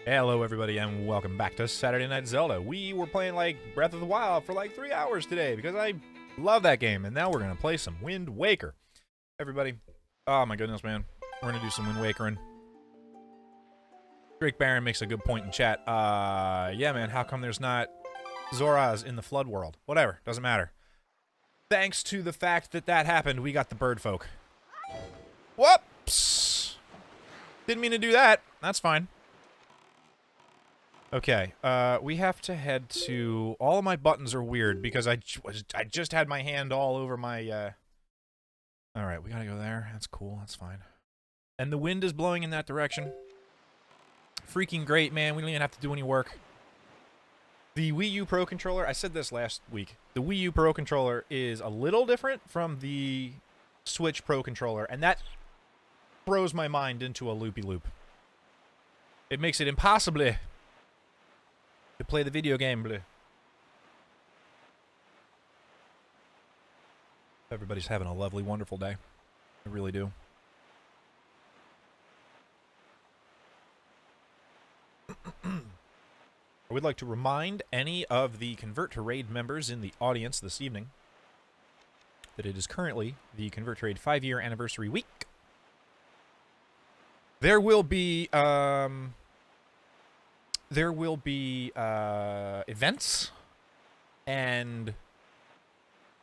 Hello everybody and welcome back to Saturday Night Zelda. We were playing like Breath of the Wild for like 3 hours today because I love that game, and now we're gonna play some Wind Waker. Everybody, oh my goodness man, we're gonna do some Wind Wakering. Drake Barron makes a good point in chat. Yeah man, how come there's not Zoras in the Flood World? Whatever, doesn't matter. Thanks to the fact that that happened, we got the bird folk. Whoops! Didn't mean to do that. That's fine. Okay, we have to head to... All of my buttons are weird because I just had my hand all over my, Alright, we gotta go there. That's cool, that's fine. And the wind is blowing in that direction. Freaking great, man. We don't even have to do any work. The Wii U Pro Controller, I said this last week, the Wii U Pro Controller is a little different from the Switch Pro Controller, and that throws my mind into a loopy-loop. It makes it impossible to play the video game. Bleh. Everybody's having a lovely, wonderful day. I really do. I would like to remind any of the Convert to Raid members in the audience this evening that it is currently the Convert to Raid 5-year anniversary week. There will be, events and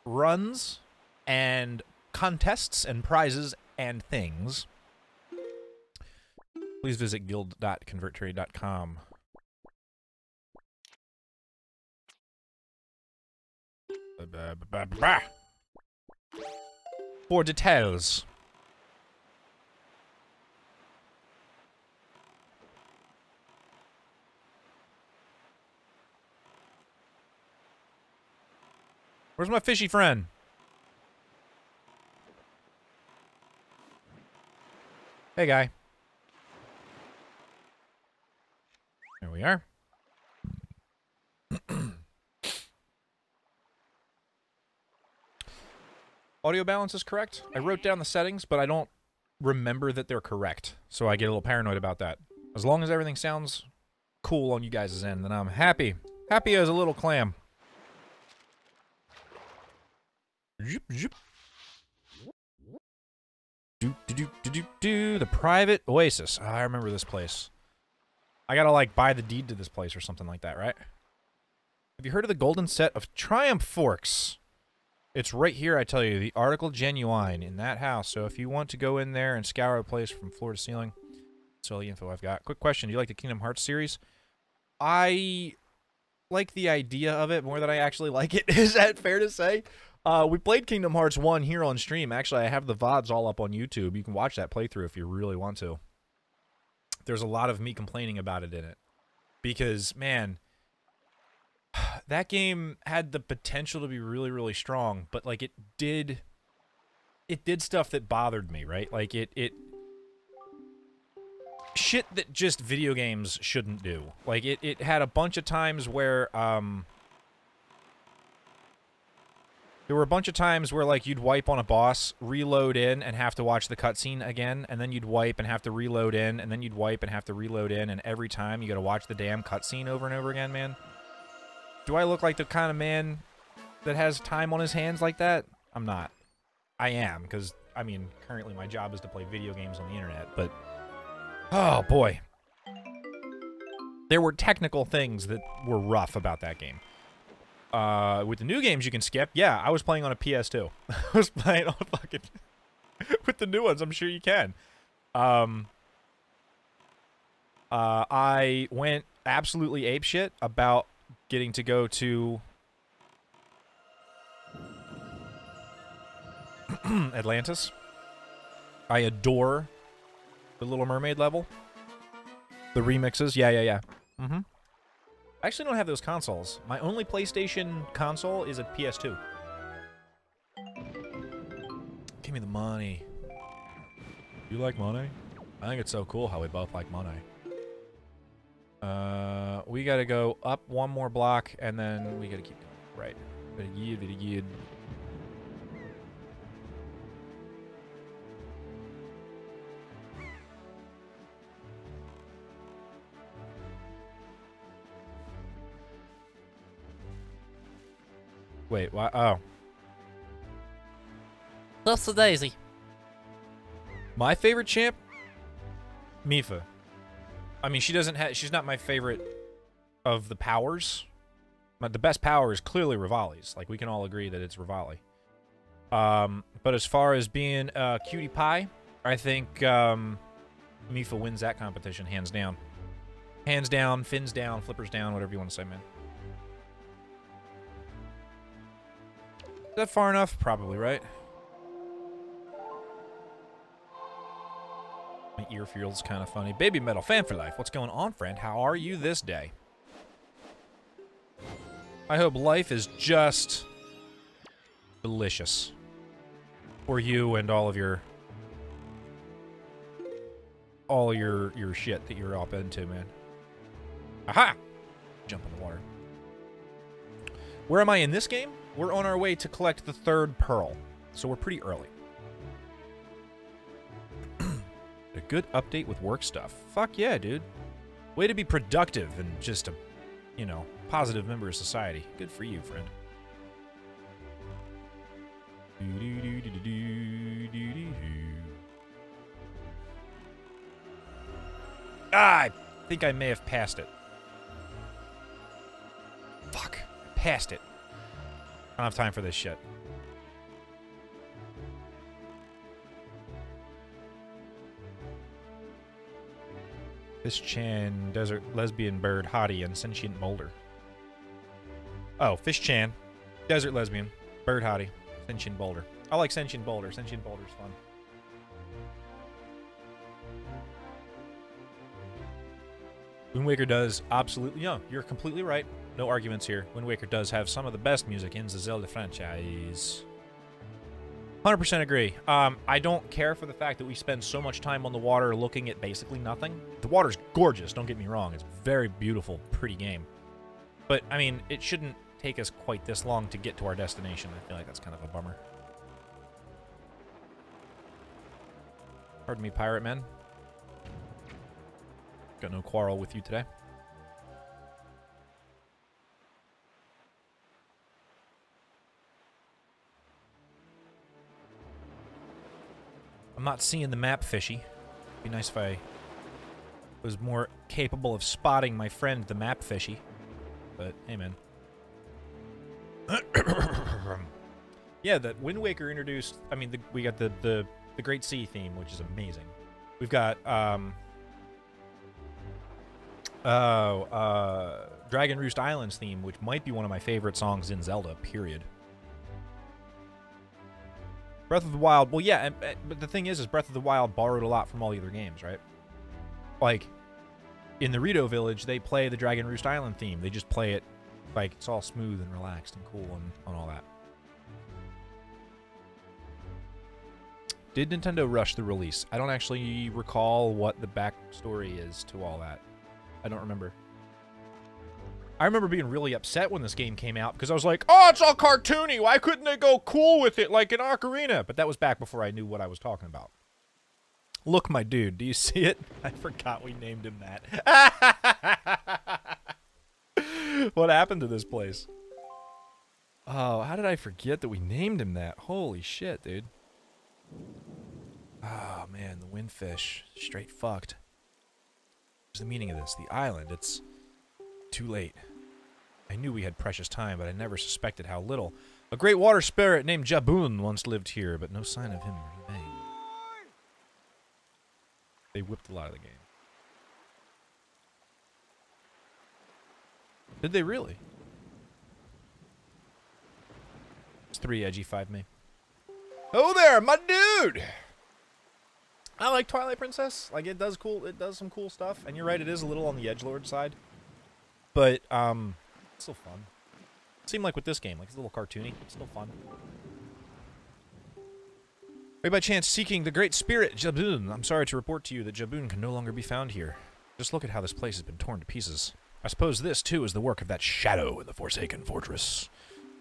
runs and contests and prizes and things. Please visit guild.converttrade.com. For details. Where's my fishy friend? Hey, guy. There we are. Audio balance is correct. I wrote down the settings, but I don't remember that they're correct, so I get a little paranoid about that. As long as everything sounds cool on you guys' end, then I'm happy. Happy as a little clam. Zoop, zoop. The private oasis. Oh, I remember this place. I gotta, like, buy the deed to this place or something like that, right? Have you heard of the golden set of Triumph Forks? It's right here, I tell you. The article genuine in that house. So if you want to go in there and scour the place from floor to ceiling, that's all the info I've got. Quick question. Do you like the Kingdom Hearts series? I like the idea of it more than I actually like it. Is that fair to say? We played Kingdom Hearts 1 here on stream. Actually, I have the VODs all up on YouTube. You can watch that playthrough if you really want to. There's a lot of me complaining about it in it. Because, man, that game had the potential to be really, really strong. But, like, it did stuff that bothered me, right? Like, it shit that just video games shouldn't do. Like, it had a bunch of times where, there were a bunch of times where, like, you'd wipe on a boss, reload in, and have to watch the cutscene again, and then you'd wipe and have to reload in, and then you'd wipe and have to reload in, and every time you gotta watch the damn cutscene over and over again, man. Do I look like the kind of man that has time on his hands like that? I'm not. I am, because, I mean, currently my job is to play video games on the internet, but... Oh, boy. There were technical things that were rough about that game. With the new games you can skip, yeah, I was playing on a PS2. I was playing on fucking... with the new ones, I'm sure you can. I went absolutely apeshit about getting to go to... Atlantis. I adore the Little Mermaid level. The remixes, yeah. Mm-hmm. I actually don't have those consoles. My only PlayStation console is a PS2. Give me the money. You like money? I think it's so cool how we both like money. We gotta go up one more block, and then we gotta keep going. Right. Very good. Wait, why? Oh. That's the daisy. My favorite champ? Mifa. I mean, she's not my favorite of the powers. But the best power is clearly Rivali's. Like, we can all agree that it's Rivali. But as far as being cutie pie, I think Mifa wins that competition, hands down. Hands down, fins down, flippers down, whatever you want to say, man. Is that far enough? Probably, right? My ear feels kind of funny. Baby Metal, fan for life. What's going on, friend? How are you this day? I hope life is just delicious for you and all your shit that you're up into, man. Aha! Jump in the water. Where am I in this game? We're on our way to collect the 3rd pearl, so we're pretty early. A good update with work stuff. Fuck yeah, dude. Way to be productive and just a, you know, positive member of society. Good for you, friend. Ah, I think I may have passed it. Fuck. I passed it. I don't have time for this shit. Fish Chan, Desert Lesbian Bird, Hottie, and Sentient Boulder. Oh, Fish Chan, Desert Lesbian, Bird Hottie, Sentient Boulder. I like Sentient Boulder. Sentient Boulder's fun. Wind Waker does absolutely... No, you're completely right. No arguments here. Wind Waker does have some of the best music in the Zelda franchise. 100% agree. I don't care for the fact that we spend so much time on the water looking at basically nothing. The water's gorgeous, don't get me wrong. It's a very beautiful, pretty game. But, I mean, it shouldn't take us quite this long to get to our destination. I feel like that's kind of a bummer. Pardon me, pirate men. Got no quarrel with you today. I'm not seeing the map, fishy. Be nice if I was more capable of spotting my friend, the map fishy. But, hey, man. Yeah, the Wind Waker introduced... I mean, we got the Great Sea theme, which is amazing. We've got, Dragon Roost Islands theme, which might be one of my favorite songs in Zelda, period. Breath of the Wild, well, yeah, but the thing is Breath of the Wild borrowed a lot from all the other games, right? Like, in the Rito Village, they play the Dragon Roost Island theme. They just play it, like, it's all smooth and relaxed and cool and all that. Did Nintendo rush the release? I don't actually recall what the backstory is to all that. I don't remember. I remember being really upset when this game came out because I was like, oh, it's all cartoony. Why couldn't they go cool with it like an Ocarina? But that was back before I knew what I was talking about. Look, my dude. Do you see it? I forgot we named him that. What happened to this place? Oh, how did I forget that we named him that? Holy shit, dude. Oh, man. The windfish. Straight fucked. What's the meaning of this? The island. It's too late. I knew we had precious time, but I never suspected how little. A great water spirit named Jaboon once lived here, but no sign of him remained. They whipped a lot of the game. Did they really? It's 3 edgy, 5 me. Oh there, my dude! I like Twilight Princess. Like, it does some cool stuff. And you're right, it is a little on the edgelord side. But, it's still fun. It seemed like with this game, like, it's a little cartoony. It's still fun. Are you by chance seeking the great spirit, Jaboon? I'm sorry to report to you that Jaboon can no longer be found here. Just look at how this place has been torn to pieces. I suppose this, too, is the work of that shadow in the Forsaken Fortress.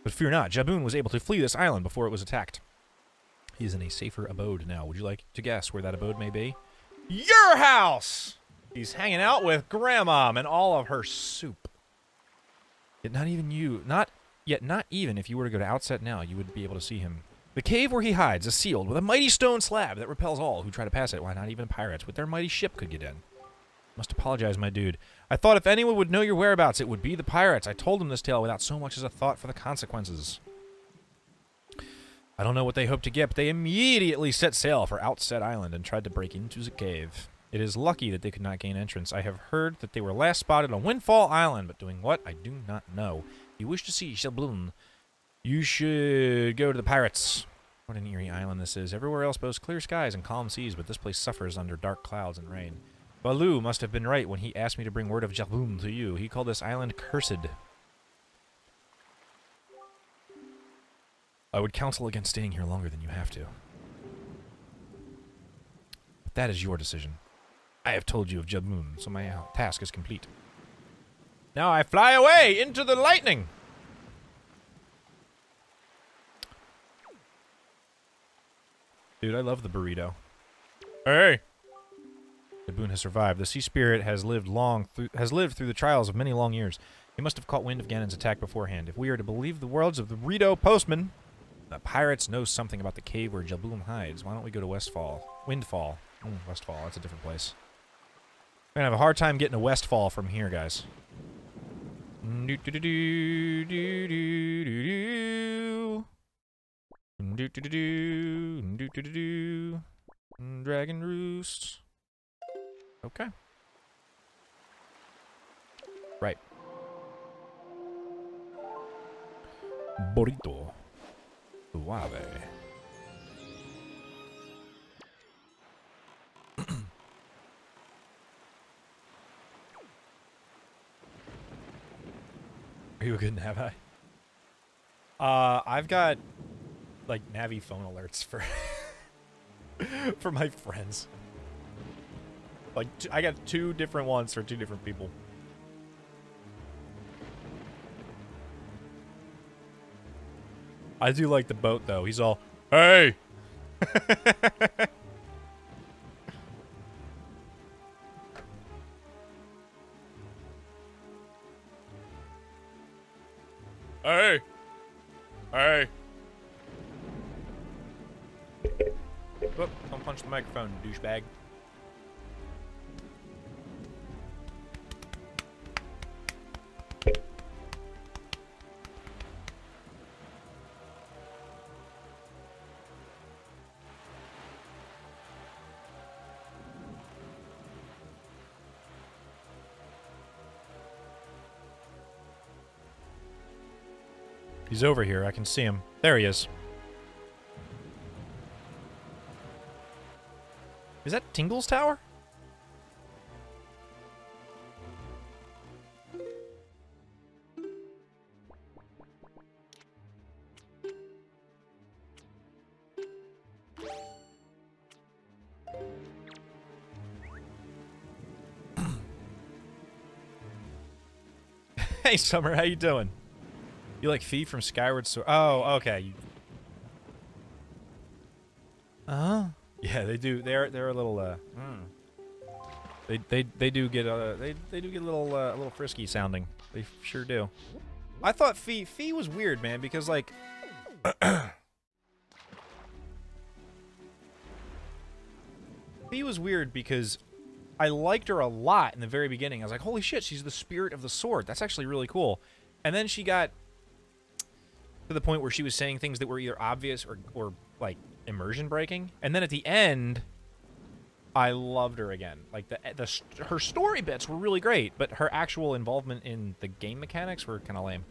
But fear not, Jaboon was able to flee this island before it was attacked. He is in a safer abode now. Would you like to guess where that abode may be? Your house! He's hanging out with Grandma and all of her soup. Yet not even you, not Yet not even if you were to go to Outset now, you would be able to see him. The cave where he hides is sealed with a mighty stone slab that repels all who try to pass it. Why not even pirates with their mighty ship could get in? Must apologize, my dude. I thought if anyone would know your whereabouts, it would be the pirates. I told them this tale without so much as a thought for the consequences. I don't know what they hoped to get, but they immediately set sail for Outset Island and tried to break into the cave. It is lucky that they could not gain entrance. I have heard that they were last spotted on Windfall Island, but doing what? I do not know. If you wish to see Shelbloon, you should go to the pirates. What an eerie island this is. Everywhere else boasts clear skies and calm seas, but this place suffers under dark clouds and rain. Baloo must have been right when he asked me to bring word of Shelbloon to you. He called this island cursed. I would counsel against staying here longer than you have to. But that is your decision. I have told you of Shelbloon, so my task is complete. Now I fly away into the lightning! Dude, I love the burrito. Hey! Shelbloon has survived. The sea spirit has lived through the trials of many long years. He must have caught wind of Ganon's attack beforehand. If we are to believe the words of the burrito postman, the pirates know something about the cave where Shelbloon hides. Why don't we go to Windfall? Westfall, that's a different place. We're gonna have a hard time getting to Westfall from here, guys. Dragon Roost. Okay. Right. Burrito. Suave. Are you a good Navi? I've got, like, Navi phone alerts for for my friends. Like, I got 2 different ones for 2 different people. I do like the boat, though. He's all, hey! Hey! Hey! Whoop, don't punch the microphone, douchebag. He's over here. I can see him. There he is. Is that Tingle's tower? Hey, Summer, how you doing? You like Fee from Skyward Sword? Oh, okay. Yeah, they do. They're a little they do get they do get a little frisky sounding. They sure do. I thought Fee was weird, man, because like Fee was weird because I liked her a lot in the very beginning. I was like, holy shit, she's the spirit of the sword. That's actually really cool. And then she got to the point where she was saying things that were either obvious or like immersion breaking, and then at the end I loved her again. Like her story bits were really great, but her actual involvement in the game mechanics were kind of lame.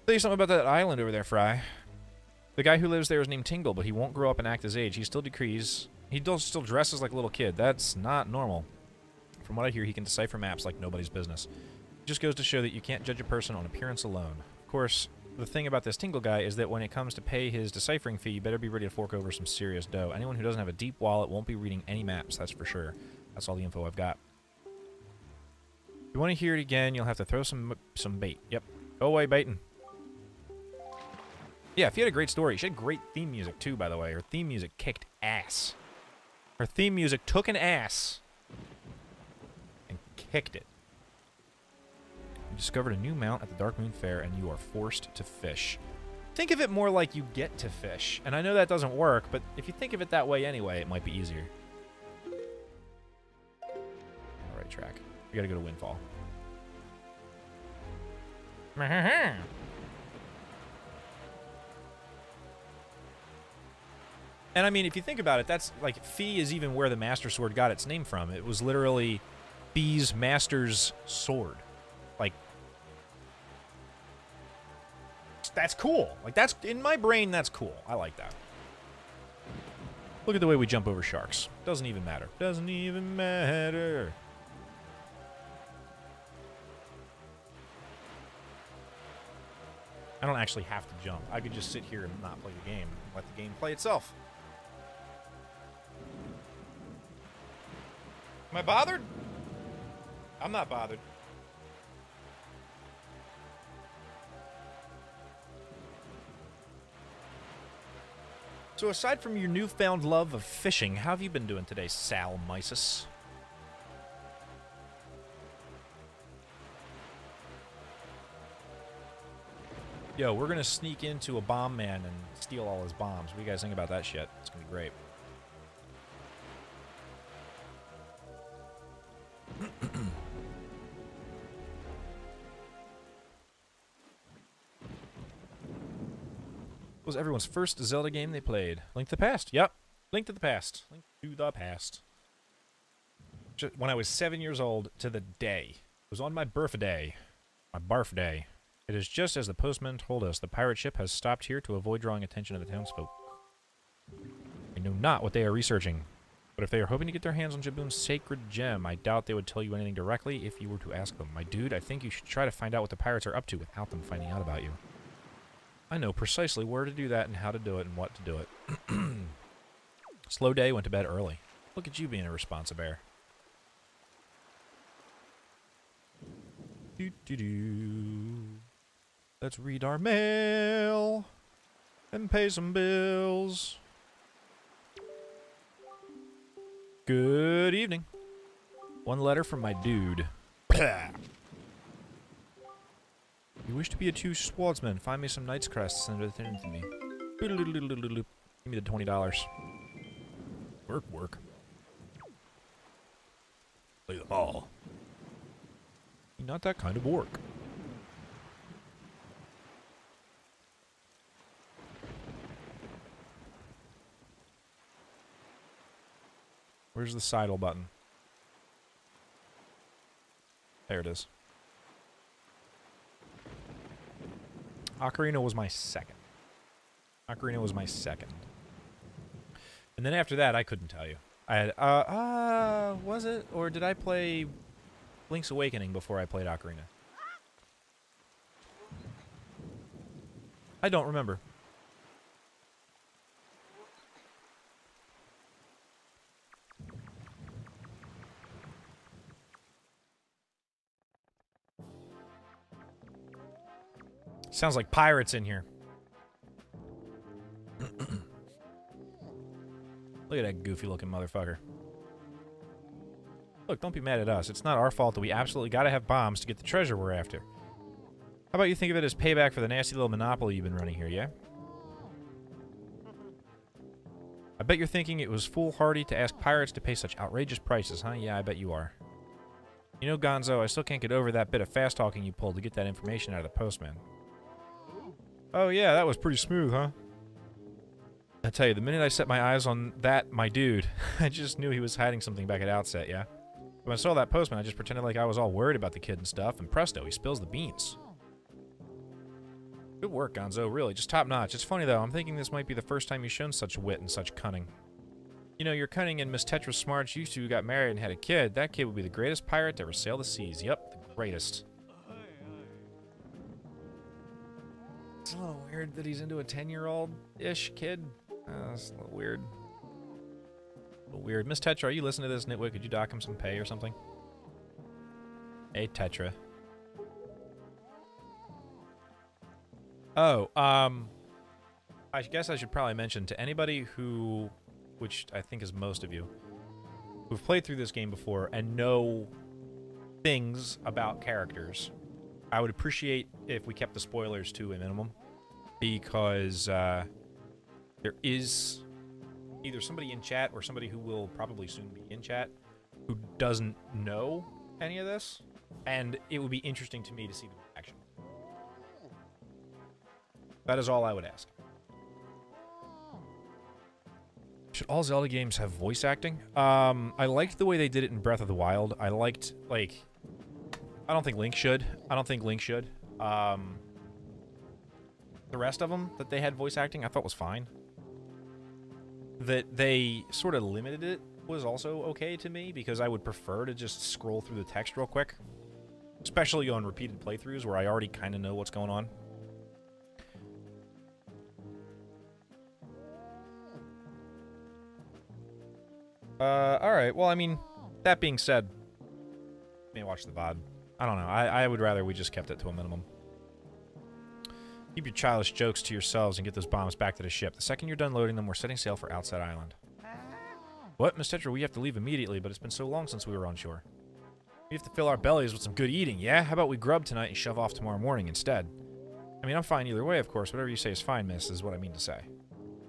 Tell you something about that island over there, Fry. The guy who lives there is named Tingle, but he won't grow up and act his age. He still still dresses like a little kid. That's not normal. From what I hear, he can decipher maps like nobody's business. It just goes to show that you can't judge a person on appearance alone. Of course, the thing about this Tingle guy is that when it comes to pay his deciphering fee, you better be ready to fork over some serious dough. Anyone who doesn't have a deep wallet won't be reading any maps, that's for sure. That's all the info I've got. If you want to hear it again, you'll have to throw some bait. Yep. Go away, baiting. Yeah, Fee had a great story. She had great theme music, too, by the way. Her theme music kicked ass. Her theme music took an ass and kicked it. You discovered a new mount at the Dark Moon Fair, and you are forced to fish. Think of it more like you get to fish. And I know that doesn't work, but if you think of it that way anyway, it might be easier. All right, track. We gotta go to Windfall. And I mean, if you think about it, that's like Fee is even where the Master Sword got its name from. It was literally Fee's Master's Sword. Like, that's cool. Like, that's in my brain, that's cool. I like that. Look at the way we jump over sharks. Doesn't even matter. Doesn't even matter. I don't actually have to jump. I could just sit here and not play the game. Let the game play itself. Am I bothered? I'm not bothered. So aside from your newfound love of fishing, how have you been doing today, Sal Mysis? Yo, we're gonna sneak into a bomb man and steal all his bombs. What do you guys think about that shit? It's gonna be great. What was everyone's first Zelda game they played? Link to the Past. Yep. Link to the Past. Link to the Past. Just when I was 7 years old to the day. It was on my birthday. My barf day. It is just as the postman told us. The pirate ship has stopped here to avoid drawing attention to the townsfolk. I know not what they are researching. But if they are hoping to get their hands on Jaboom's sacred gem, I doubt they would tell you anything directly if you were to ask them. My dude, I think you should try to find out what the pirates are up to without them finding out about you. I know precisely where to do that and how to do it and what to do it. Slow day, went to bed early. Look at you being a responsive bear. Let's read our mail and pay some bills. Good evening. One letter from my dude. You wish to be a true swordsman. Find me some knight's crests and return to me. Give me the $20. Work, work. Play them all. Not that kind of work. Where's the sidle button? There it is. Ocarina was my second. Ocarina was my second. And then after that, I couldn't tell you. I had, was it? Or did I play Link's Awakening before I played Ocarina? I don't remember. Sounds like pirates in here. Look at that goofy-looking motherfucker. Look, don't be mad at us. It's not our fault that we absolutely gotta have bombs to get the treasure we're after. How about you think of it as payback for the nasty little monopoly you've been running here, yeah? I bet you're thinking it was foolhardy to ask pirates to pay such outrageous prices, huh? Yeah, I bet you are. You know, Gonzo, I still can't get over that bit of fast-talking you pulled to get that information out of the postman. Oh yeah, that was pretty smooth, huh? I tell you, the minute I set my eyes on that, my dude, I just knew he was hiding something back at Outset, yeah? When I saw that postman, I just pretended like I was all worried about the kid and stuff, and presto, he spills the beans. Good work, Gonzo, really, just top-notch. It's funny, though, I'm thinking this might be the first time you've shown such wit and such cunning. You know, you're cunning and Miss Tetra's smart. You two got married and had a kid. That kid would be the greatest pirate to ever sail the seas. Yep, the greatest. It's a little weird that he's into a 10-year-old-ish kid. That's a little weird. A little weird. Miss Tetra, are you listening to this, nitwit? Could you dock him some pay or something? Hey, Tetra. Oh, I guess I should probably mention to anybody who, which I think is most of you, who've played through this game before and know things about characters, I would appreciate if we kept the spoilers to a minimum, because there is either somebody in chat or somebody who will probably soon be in chat who doesn't know any of this, and it would be interesting to me to see the reaction. That is all I would ask. Should all Zelda games have voice acting? I liked the way they did it in Breath of the Wild. I liked, like... I don't think Link should. I don't think Link should. The rest of them that they had voice acting, I thought was fine. That they sort of limited it was also okay to me, because I would prefer to just scroll through the text real quick. Especially on repeated playthroughs where I already kind of know what's going on. Alright, well, I mean, that being said, may watch the VOD. I don't know, I would rather we just kept it to a minimum. Keep your childish jokes to yourselves and get those bombs back to the ship. The second you're done loading them, we're setting sail for Outside Island. What, Miss Tetra? We have to leave immediately, but it's been so long since we were on shore. We have to fill our bellies with some good eating, yeah? How about we grub tonight and shove off tomorrow morning instead? I mean, I'm fine either way, of course. Whatever you say is fine, miss, is what I mean to say.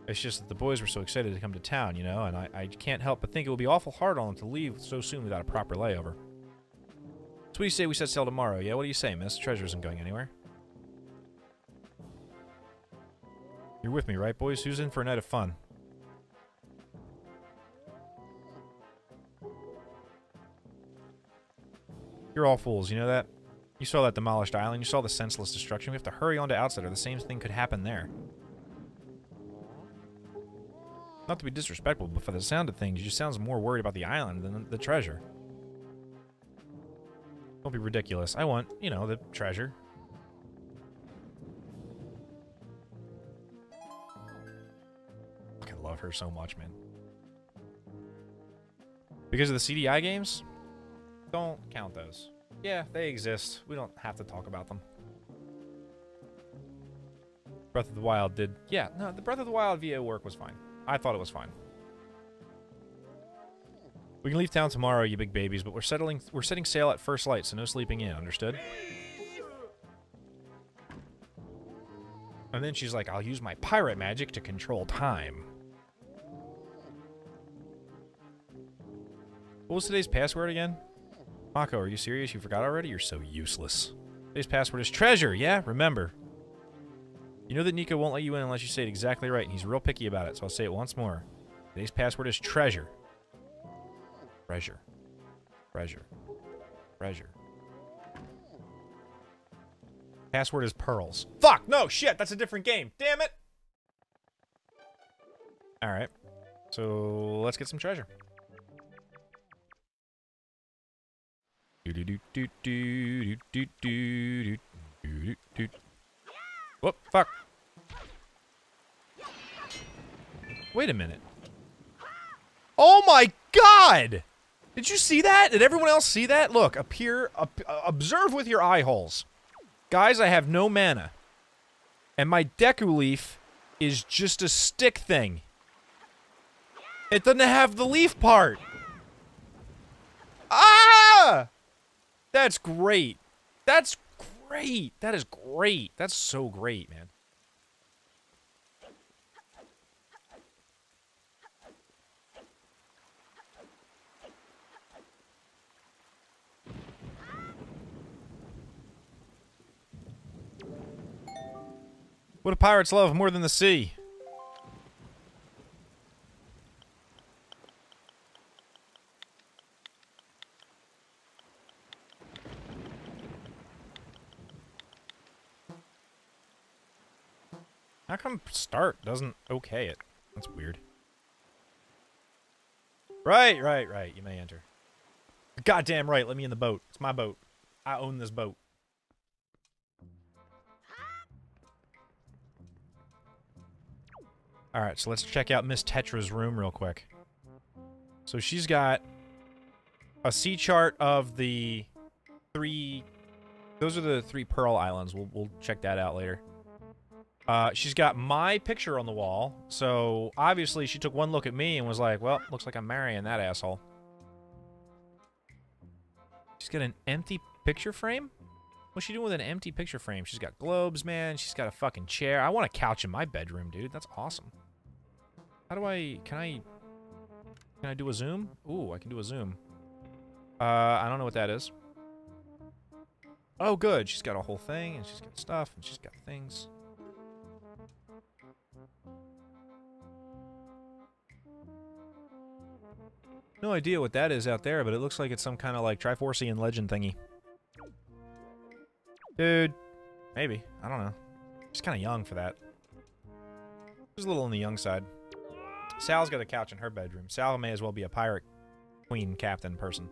It's just that the boys were so excited to come to town, you know, and I can't help but think it would be awful hard on them to leave so soon without a proper layover. So what do you say we set sail tomorrow, yeah? What do you say, miss? Treasure isn't going anywhere. You're with me, right, boys? Who's in for a night of fun? You're all fools, you know that? You saw that demolished island, you saw the senseless destruction. We have to hurry on to Outside, or the same thing could happen there. Not to be disrespectful, but for the sound of things, you just sounds more worried about the island than the treasure. Don't be ridiculous. I want, you know, the treasure. I love her so much, man. Because of the CDI games? Don't count those. Yeah, they exist. We don't have to talk about them. Breath of the Wild did... Yeah, no, the Breath of the Wild VO work was fine. I thought it was fine. We can leave town tomorrow, you big babies, but we're setting sail at first light, so no sleeping in, understood? And then she's like, I'll use my pirate magic to control time. What was today's password again? Mako, are you serious? You forgot already? You're so useless. Today's password is treasure, yeah? Remember. You know that Nico won't let you in unless you say it exactly right, and he's real picky about it, so I'll say it once more. Today's password is treasure. Treasure. Treasure. Treasure. Password is pearls. Fuck! No, shit! That's a different game. Damn it! Alright. So, let's get some treasure. Whoop, fuck. Wait a minute. Oh my god! Did you see that? Did everyone else see that? Look, observe with your eye holes. Guys, I have no mana. And my Deku Leaf is just a stick thing. It doesn't have the leaf part. Ah! That's great. That's great. That is great. That's so great, man. What do pirates love more than the sea? How come start doesn't okay it? That's weird. Right. You may enter. Goddamn right, let me in the boat. It's my boat. I own this boat. Alright, so let's check out Miss Tetra's room real quick. So she's got a sea chart of the three... Those are the 3 Pearl Islands. We'll check that out later. She's got my picture on the wall, so obviously she took one look at me and was like, well, looks like I'm marrying that asshole. She's got an empty picture frame? What's she doing with an empty picture frame? She's got globes, man. She's got a fucking chair. I want a couch in my bedroom, dude. That's awesome. How do I... Can I do a zoom? Ooh, I can do a zoom. I don't know what that is. Oh, good. She's got a whole thing, and she's got stuff, and she's got things. No idea what that is out there, but it looks like it's some kind of, like, Triforcean legend thingy. Dude. Maybe. I don't know. She's kind of young for that. She's a little on the young side. Sal's got a couch in her bedroom. Sal may as well be a pirate queen captain person.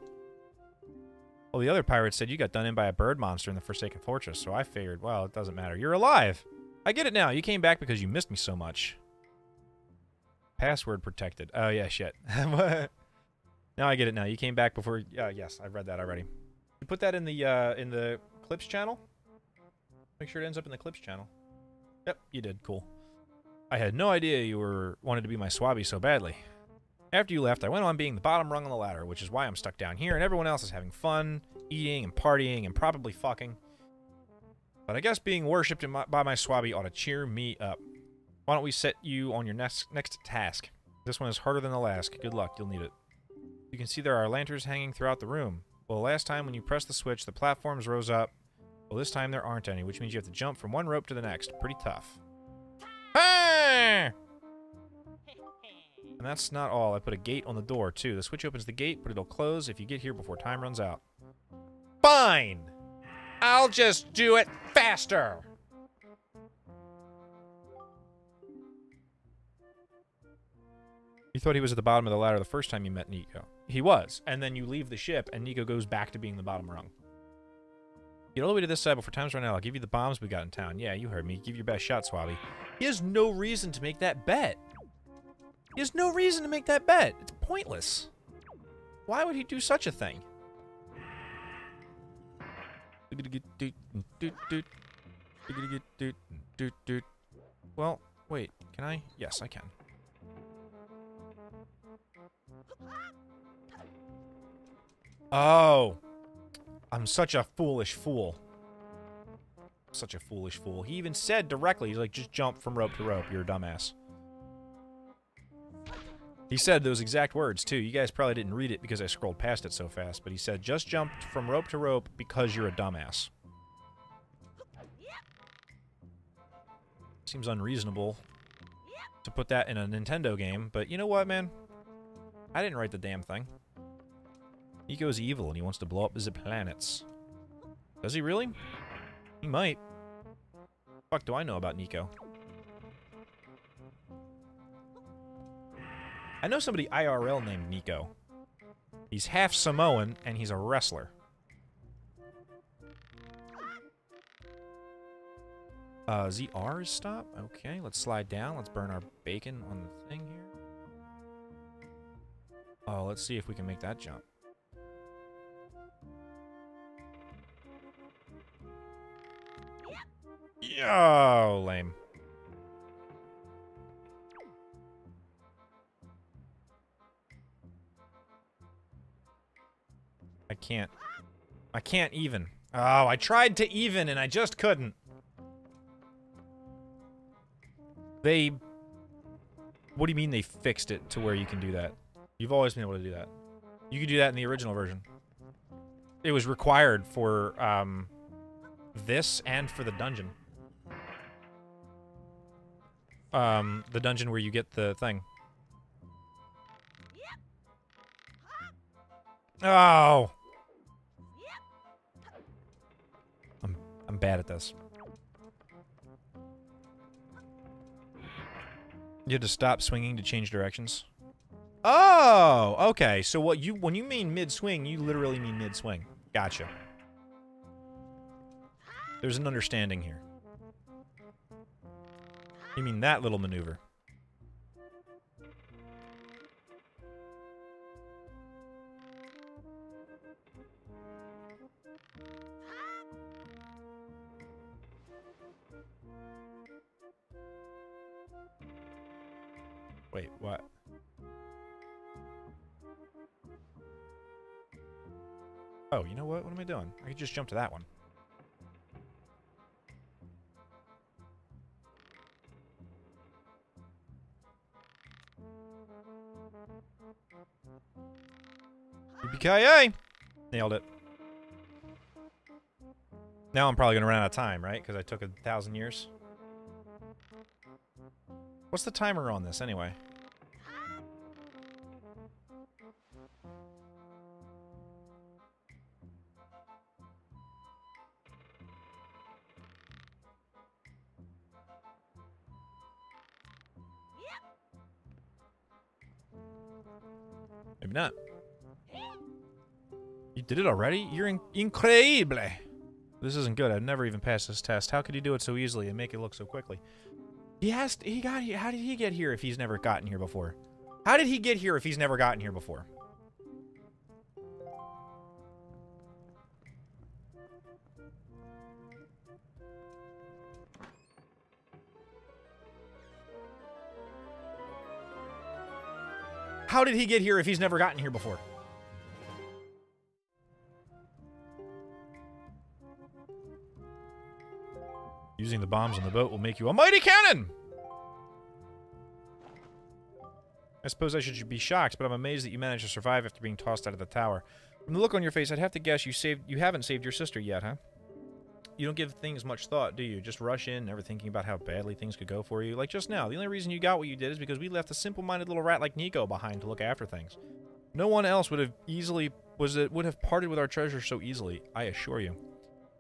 Well, the other pirate said you got done in by a bird monster in the Forsaken Fortress, so I figured, well, it doesn't matter. You're alive! I get it now. You came back because you missed me so much. Password protected. Oh, yeah, shit. Now I get it now. You came back before... yes, I've read that already. You put that in the clips channel? Make sure it ends up in the clips channel. Yep, you did. Cool. I had no idea you wanted to be my swabby so badly. After you left, I went on being the bottom rung on the ladder, which is why I'm stuck down here, and everyone else is having fun, eating, and partying, and probably fucking. But I guess being worshipped by my swabby ought to cheer me up. Why don't we set you on your next task? This one is harder than the last. Good luck, you'll need it. You can see there are lanterns hanging throughout the room. Well, last time when you pressed the switch, the platforms rose up. Well, this time there aren't any, which means you have to jump from one rope to the next. Pretty tough. Hey! And that's not all. I put a gate on the door, too. The switch opens the gate, but it'll close if you get here before time runs out. Fine! I'll just do it faster! You thought he was at the bottom of the ladder the first time you met Nico. He was. And then you leave the ship, and Nico goes back to being the bottom rung. Get all the way to this side before time's run out. I'll give you the bombs we got in town. Yeah, you heard me. Give your best shot, Swabby. He has no reason to make that bet. He has no reason to make that bet. It's pointless. Why would he do such a thing? Well, wait. Can I? Yes, I can. Oh. I'm such a foolish fool. Such a foolish fool. He even said directly, he's like, just jump from rope to rope. You're a dumbass. He said those exact words, too. You guys probably didn't read it because I scrolled past it so fast, but he said, just jump from rope to rope because you're a dumbass. Seems unreasonable to put that in a Nintendo game, but you know what, man? I didn't write the damn thing. Nico's evil and he wants to blow up the planets. Does he really? He might. Fuck do I know about Nico? I know somebody IRL named Nico. He's half Samoan and he's a wrestler. ZR is stop? Okay, let's slide down. Let's burn our bacon on the thing here. Oh, let's see if we can make that jump. Yo, lame. I can't even. Oh, I tried to even and I just couldn't. What do you mean they fixed it to where you can do that? You've always been able to do that. You could do that in the original version. It was required for, this and for the dungeon. The dungeon where you get the thing. Oh! I'm bad at this. You had to stop swinging to change directions? Oh! Okay, so when you mean mid-swing, you literally mean mid-swing. Gotcha. There's an understanding here. You mean that little maneuver. Wait, what? Oh, you know what? What am I doing? I could just jump to that one. Yippee-ki-yay! Nailed it. Now I'm probably gonna run out of time, right? Because I took 1,000 years. What's the timer on this, anyway? Maybe not. You did it already? You're incredible. This isn't good. I've never even passed this test. How could you do it so easily and make it look so quickly? He got here. How did he get here if he's never gotten here before? How did he get here if he's never gotten here before? How did he get here if he's never gotten here before? Using the bombs on the boat will make you a mighty cannon! I suppose I should be shocked, but I'm amazed that you managed to survive after being tossed out of the tower. From the look on your face, I'd have to guess you haven't saved your sister yet, huh? You don't give things much thought, do you? Just rush in, never thinking about how badly things could go for you. Like just now, the only reason you got what you did is because we left a simple-minded little rat like Nico behind to look after things. No one else would have parted with our treasure so easily, I assure you.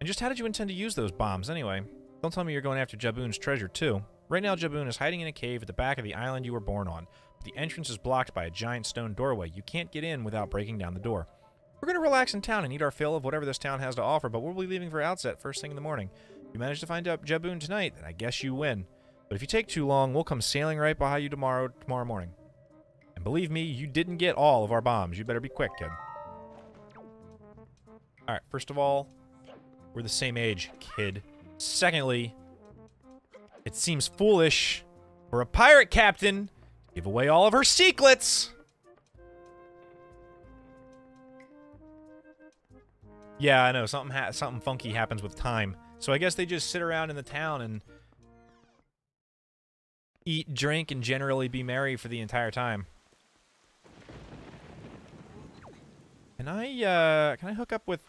And just how did you intend to use those bombs, anyway? Don't tell me you're going after Jaboon's treasure, too. Right now, Jaboon is hiding in a cave at the back of the island you were born on. But the entrance is blocked by a giant stone doorway. You can't get in without breaking down the door. We're going to relax in town and eat our fill of whatever this town has to offer, but we'll be leaving for Outset first thing in the morning. If you manage to find out Jaboon tonight, then I guess you win. But if you take too long, we'll come sailing right behind you tomorrow morning. And believe me, you didn't get all of our bombs. You better be quick, kid. Alright, first of all, we're the same age, kid. Secondly, it seems foolish for a pirate captain to give away all of her secrets. Yeah, I know. Something funky happens with time. So I guess they just sit around in the town and eat, drink, and generally be merry for the entire time. Can I hook up with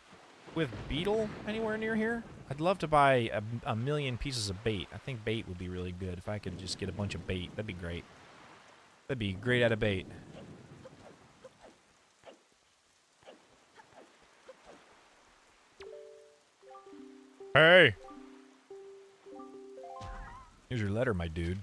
Beetle anywhere near here? I'd love to buy a million pieces of bait. I think bait would be really good if I could just get a bunch of bait. That'd be great. That'd be great out of bait. Hey! Here's your letter, my dude.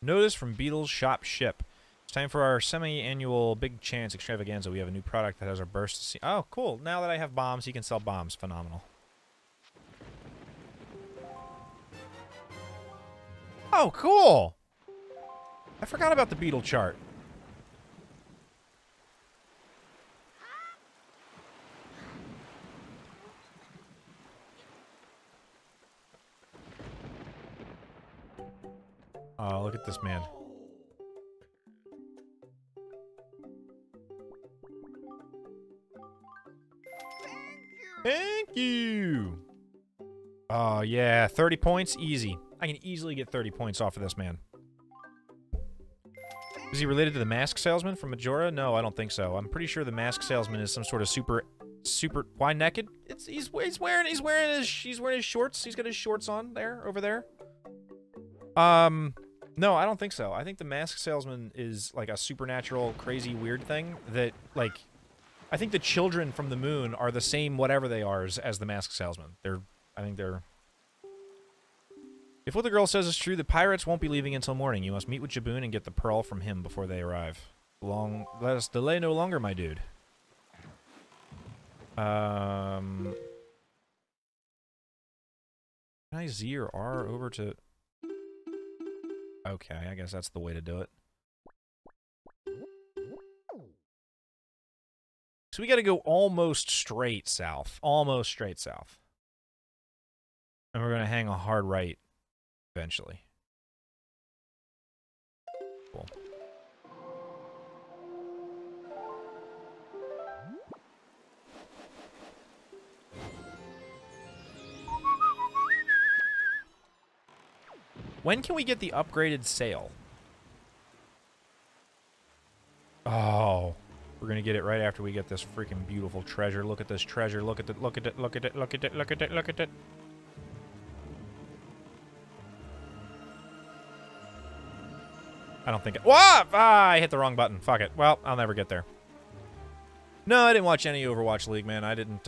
Notice from Beetle's shop ship. It's time for our semi-annual Big Chance extravaganza. We have a new product that has our burst to see. Oh, cool. Now that I have bombs, he can sell bombs. Phenomenal. Oh, cool! I forgot about the Beetle chart. Oh, look at this man. Thank you! Oh, yeah. 30 points? Easy. I can easily get 30 points off of this man. Is he related to the mask salesman from Majora? No, I don't think so. I'm pretty sure the mask salesman is some sort of super... Why naked? He's wearing his shorts. He's got his shorts on there, over there. No, I don't think so. I think the mask salesman is like a supernatural, crazy, weird thing that, like, I think the children from the moon are the same whatever they are as the mask salesman. I think they're... If what the girl says is true, the pirates won't be leaving until morning. You must meet with Jaboon and get the pearl from him before they arrive. Let us delay no longer, my dude. Can I Z or R over to... Okay, I guess that's the way to do it. So we gotta go almost straight south. Almost straight south. And we're gonna hang a hard right eventually. Cool. When can we get the upgraded sail? Oh, we're gonna gonna get it right after we get this freaking beautiful treasure. Look at this treasure. Look at it. Look at it. Look at it. Look at it. Look at it. Look at it. I don't think it... Whoa! Ah, I hit the wrong button. Fuck it. Well, I'll never get there. No, I didn't watch any Overwatch League, man. I didn't,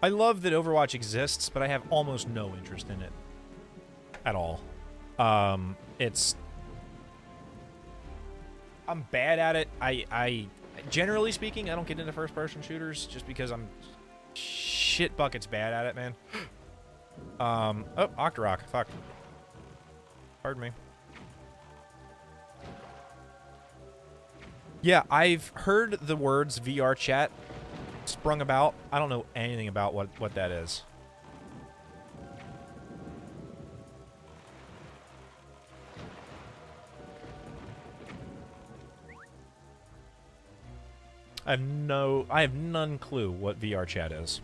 I love that Overwatch exists, but I have almost no interest in it. At all. It's... I'm bad at it. I generally speaking, I don't get into first-person shooters just because I'm shit buckets bad at it, man. Oh, Octorok. Fuck. Pardon me. Yeah, I've heard the words VR chat sprung about. I don't know anything about what that is. I have none clue what VR chat is.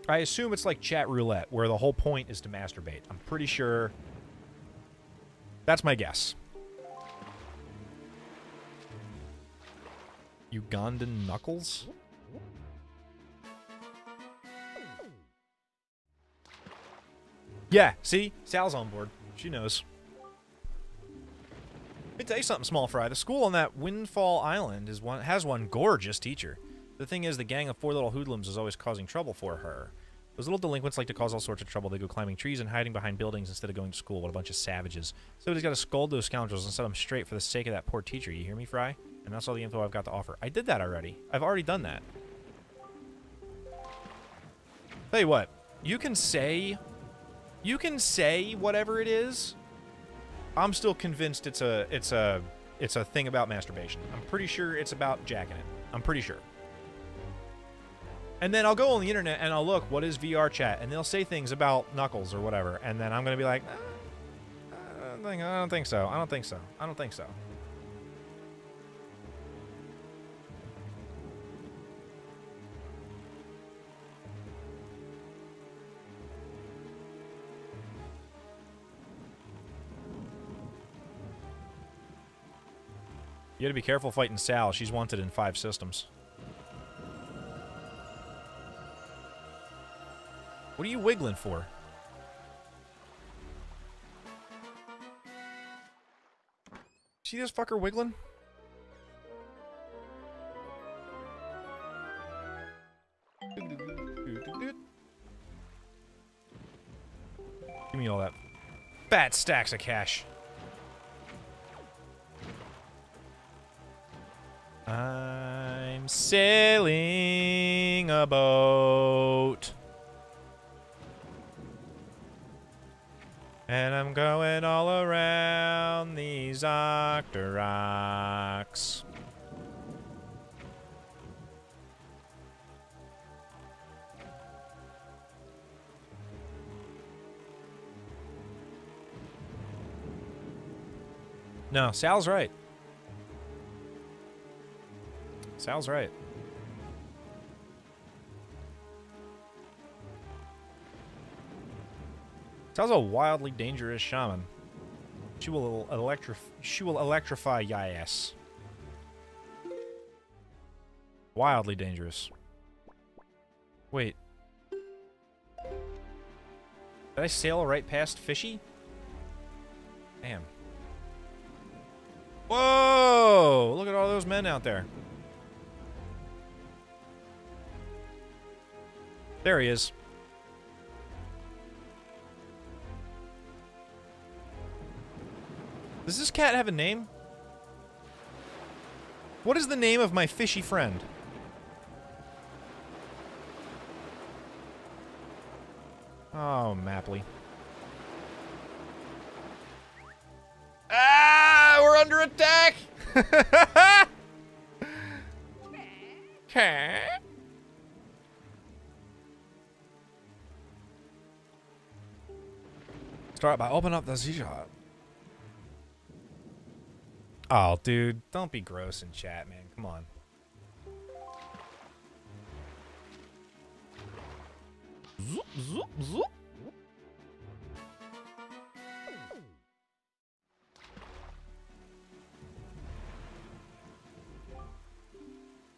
I assume it's like chat roulette, where the whole point is to masturbate. I'm pretty sure. That's my guess. Ugandan Knuckles? Yeah, see? Sal's on board. She knows. Let me tell you something, Small Fry. The school on that Windfall Island has one gorgeous teacher. The thing is, the gang of 4 little hoodlums is always causing trouble for her. Those little delinquents like to cause all sorts of trouble. They go climbing trees and hiding behind buildings instead of going to school. What a bunch of savages. Somebody's got to scold those scoundrels and set them straight for the sake of that poor teacher. You hear me, Fry? And that's all the info I've got to offer. I did that already. I've already done that. Tell you what. You can say whatever it is. I'm still convinced it's a thing about masturbation. I'm pretty sure it's about jacking it. I'm pretty sure. And then I'll go on the internet and I'll look, what is VR chat? And they'll say things about Knuckles or whatever. And then I'm going to be like, I don't think so. I don't think so. I don't think so. You gotta be careful fighting Sal. She's wanted in 5 systems. What are you wiggling for? See this fucker wiggling? Give me all that fat stacks of cash. I'm sailing a boat. And I'm going all around these Octoroks. No, Sal's right. Sal's right. Sal's a wildly dangerous shaman. She will electrify your ass. Wildly dangerous. Wait. Did I sail right past Fishy? Damn. Whoa! Look at all those men out there. There he is. Does this cat have a name? What is the name of my fishy friend? Oh, Mapley. Ah! We're under attack! Okay. Start by opening up the Z-Shot. Oh, dude, don't be gross in chat, man. Come on. Zoop, zoop, zoop.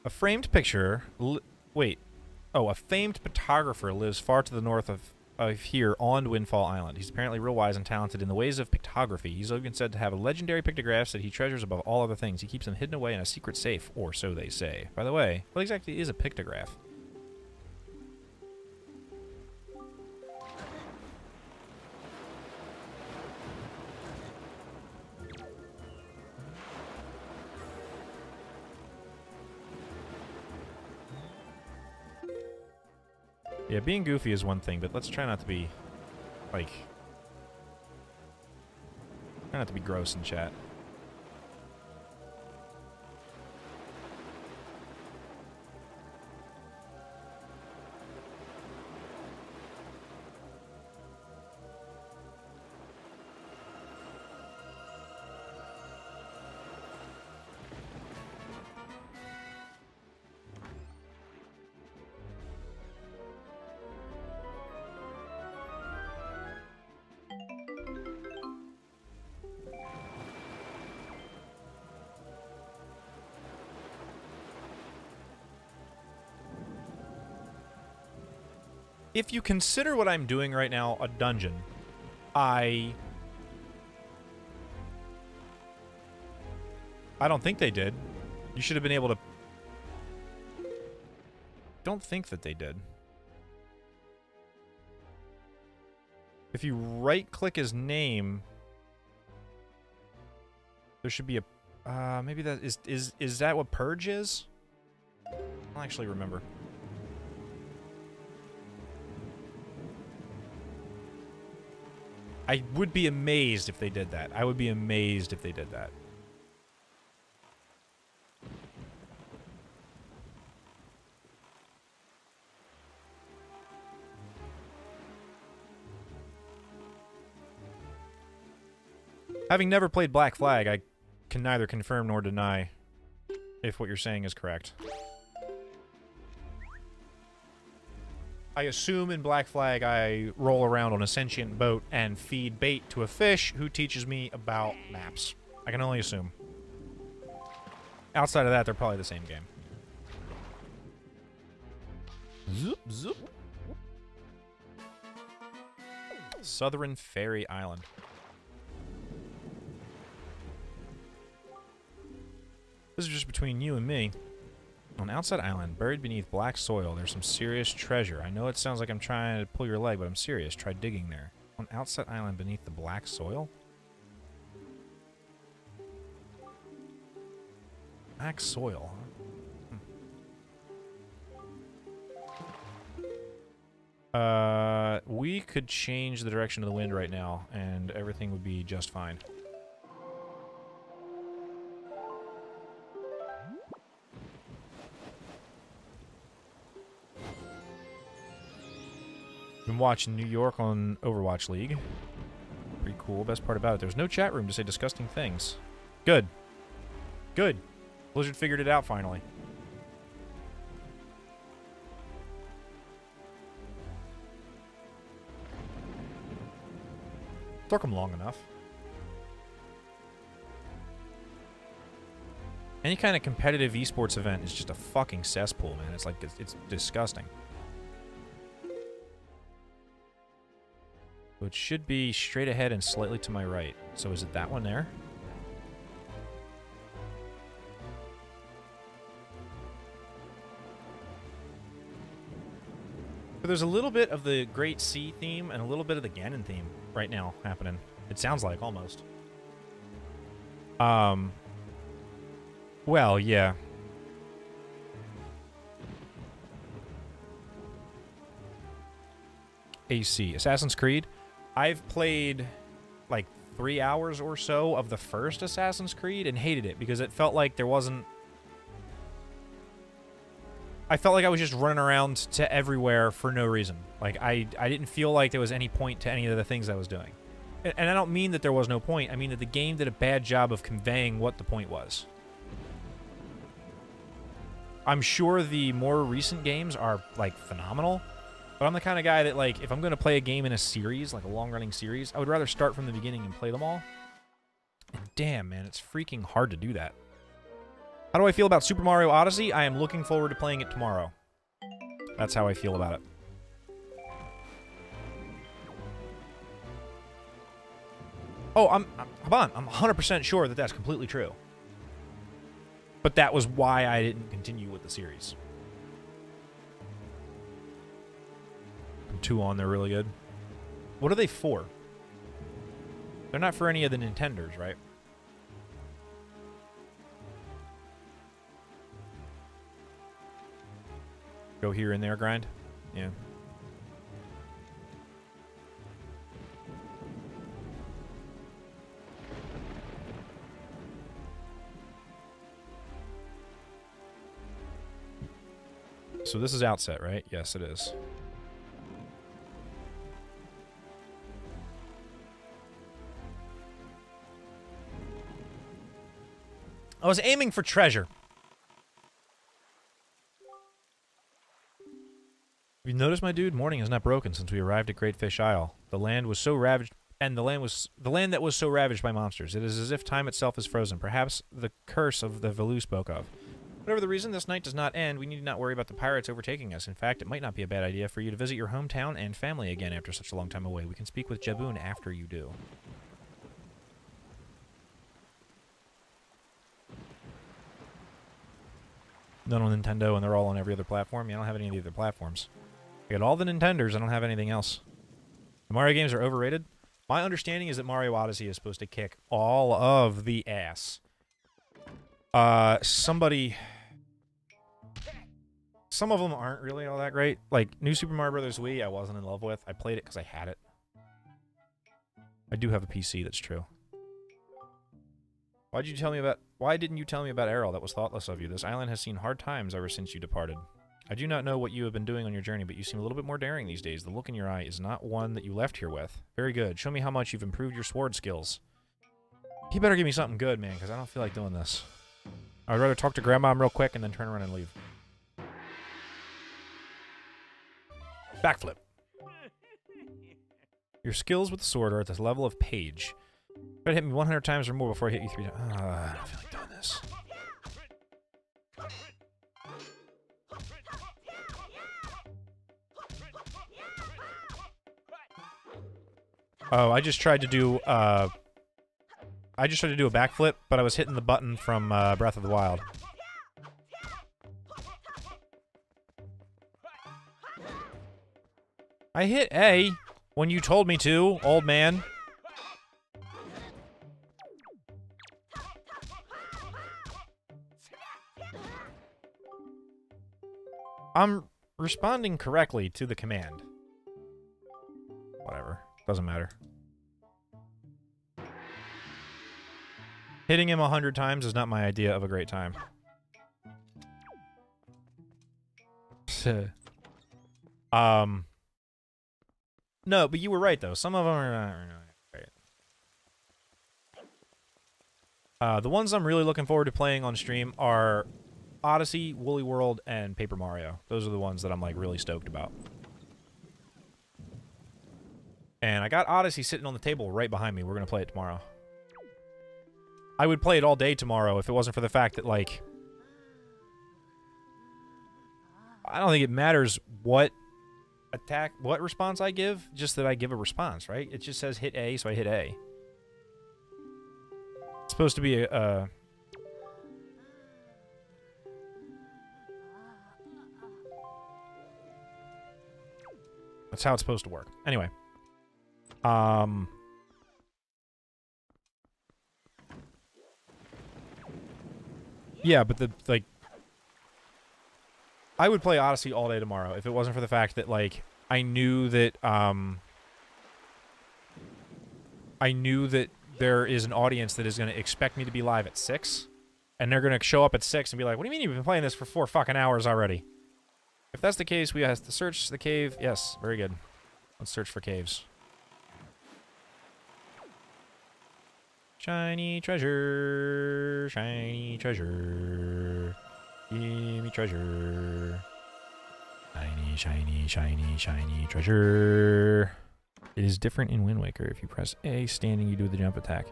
A framed picture... Wait. Oh, a famed photographer lives far to the north of here on Windfall Island. He's apparently real wise and talented in the ways of pictography. He's even said to have legendary pictographs that he treasures above all other things. He keeps them hidden away in a secret safe, or so they say. By the way, what exactly is a pictograph? Yeah, being goofy is one thing, but let's try not to be, like... Try not to be gross in chat. If you consider what I'm doing right now a dungeon, I don't think they did. You should have been able to... Don't think that they did. If you right-click his name, there should be a... maybe that is that what Purge is? I don't actually remember. I would be amazed if they did that. I would be amazed if they did that. Having never played Black Flag, I can neither confirm nor deny if what you're saying is correct. I assume in Black Flag I roll around on a sentient boat and feed bait to a fish who teaches me about maps. I can only assume. Outside of that, they're probably the same game. Zoop, zoop. Southern Fairy Island. This is just between you and me. On Outside Island, buried beneath black soil, there's some serious treasure. I know it sounds like I'm trying to pull your leg, but I'm serious. Try digging there. On Outside Island, beneath the black soil? Black soil, huh? We could change the direction of the wind right now, and everything would be just fine. Been watching New York on Overwatch League. Pretty cool. Best part about it, there's no chat room to say disgusting things. Good. Good. Blizzard figured it out finally. Took them long enough. Any kind of competitive esports event is just a fucking cesspool, man. It's like, it's disgusting. So it should be straight ahead and slightly to my right. So is it that one there? So there's a little bit of the Great Sea theme and a little bit of the Ganon theme right now happening. It sounds like, almost. Well, yeah. AC. Assassin's Creed. I've played like 3 hours or so of the first Assassin's Creed and hated it because it felt like there wasn't... I felt like I was just running around to everywhere for no reason. Like, I didn't feel like there was any point to any of the things I was doing. And I don't mean that there was no point. I mean that the game did a bad job of conveying what the point was. I'm sure the more recent games are, like, phenomenal. But I'm the kind of guy that, like, if I'm going to play a game in a series, like a long-running series, I would rather start from the beginning and play them all. And damn, man, it's freaking hard to do that. How do I feel about Super Mario Odyssey? I am looking forward to playing it tomorrow. That's how I feel about it. Oh, I'm 100% sure that that's completely true. But that was why I didn't continue with the series. From 2 on, they're really good. What are they for? They're not for any of the Nintenders, right? Go here and there, grind? Yeah. So this is outset, right? Yes, it is. I was aiming for treasure. Have you noticed, my dude? Morning is not broken since we arrived at Great Fish Isle. The land was so ravaged, and the land that was so ravaged by monsters. It is as if time itself is frozen. Perhaps the curse of the Velu spoke of. Whatever the reason, this night does not end. We need not worry about the pirates overtaking us. In fact, it might not be a bad idea for you to visit your hometown and family again after such a long time away. We can speak with Jaboon after you do. None on Nintendo, and they're all on every other platform. Yeah, I don't have any of the other platforms. I got all the Nintenders. I don't have anything else. The Mario games are overrated. My understanding is that Mario Odyssey is supposed to kick all of the ass. Some of them aren't really all that great. Like, New Super Mario Bros. Wii, I wasn't in love with. I played it because I had it. I do have a PC, that's true. Why didn't you tell me about Errol? That was thoughtless of you. This island has seen hard times ever since you departed. I do not know what you have been doing on your journey, but you seem a little bit more daring these days. The look in your eye is not one that you left here with. Very good. Show me how much you've improved your sword skills. He better give me something good, man, because I don't feel like doing this. I would rather talk to Grandma real quick and then turn around and leave. Backflip. Your skills with the sword are at this level of page. Try to hit me 100 times or more before I hit you 3 times. I don't feel like doing this. Oh, I just tried to do a backflip, but I was hitting the button from Breath of the Wild. I hit A when you told me to, old man. I'm responding correctly to the command. Whatever. Doesn't matter. Hitting him 100 times is not my idea of a great time. No, but you were right, though. Some of them are not right. The ones I'm really looking forward to playing on stream are Odyssey, Woolly World, and Paper Mario. Those are the ones that I'm, like, really stoked about. And I got Odyssey sitting on the table right behind me. We're gonna play it tomorrow. I would play it all day tomorrow if it wasn't for the fact that, like... I don't think it matters what response I give, just that I give a response, right? It just says hit A, so I hit A. It's supposed to be a... That's how it's supposed to work. Anyway. Yeah, but I would play Odyssey all day tomorrow if it wasn't for the fact that, like, I knew that there is an audience that is going to expect me to be live at 6, and they're going to show up at 6 and be like, what do you mean you've been playing this for 4 fucking hours already? If that's the case, we have to search the cave. Yes, very good. Let's search for caves. Shiny treasure, shiny treasure. Give me treasure. Shiny, shiny, shiny, shiny treasure. It is different in Wind Waker. If you press A standing, you do the jump attack.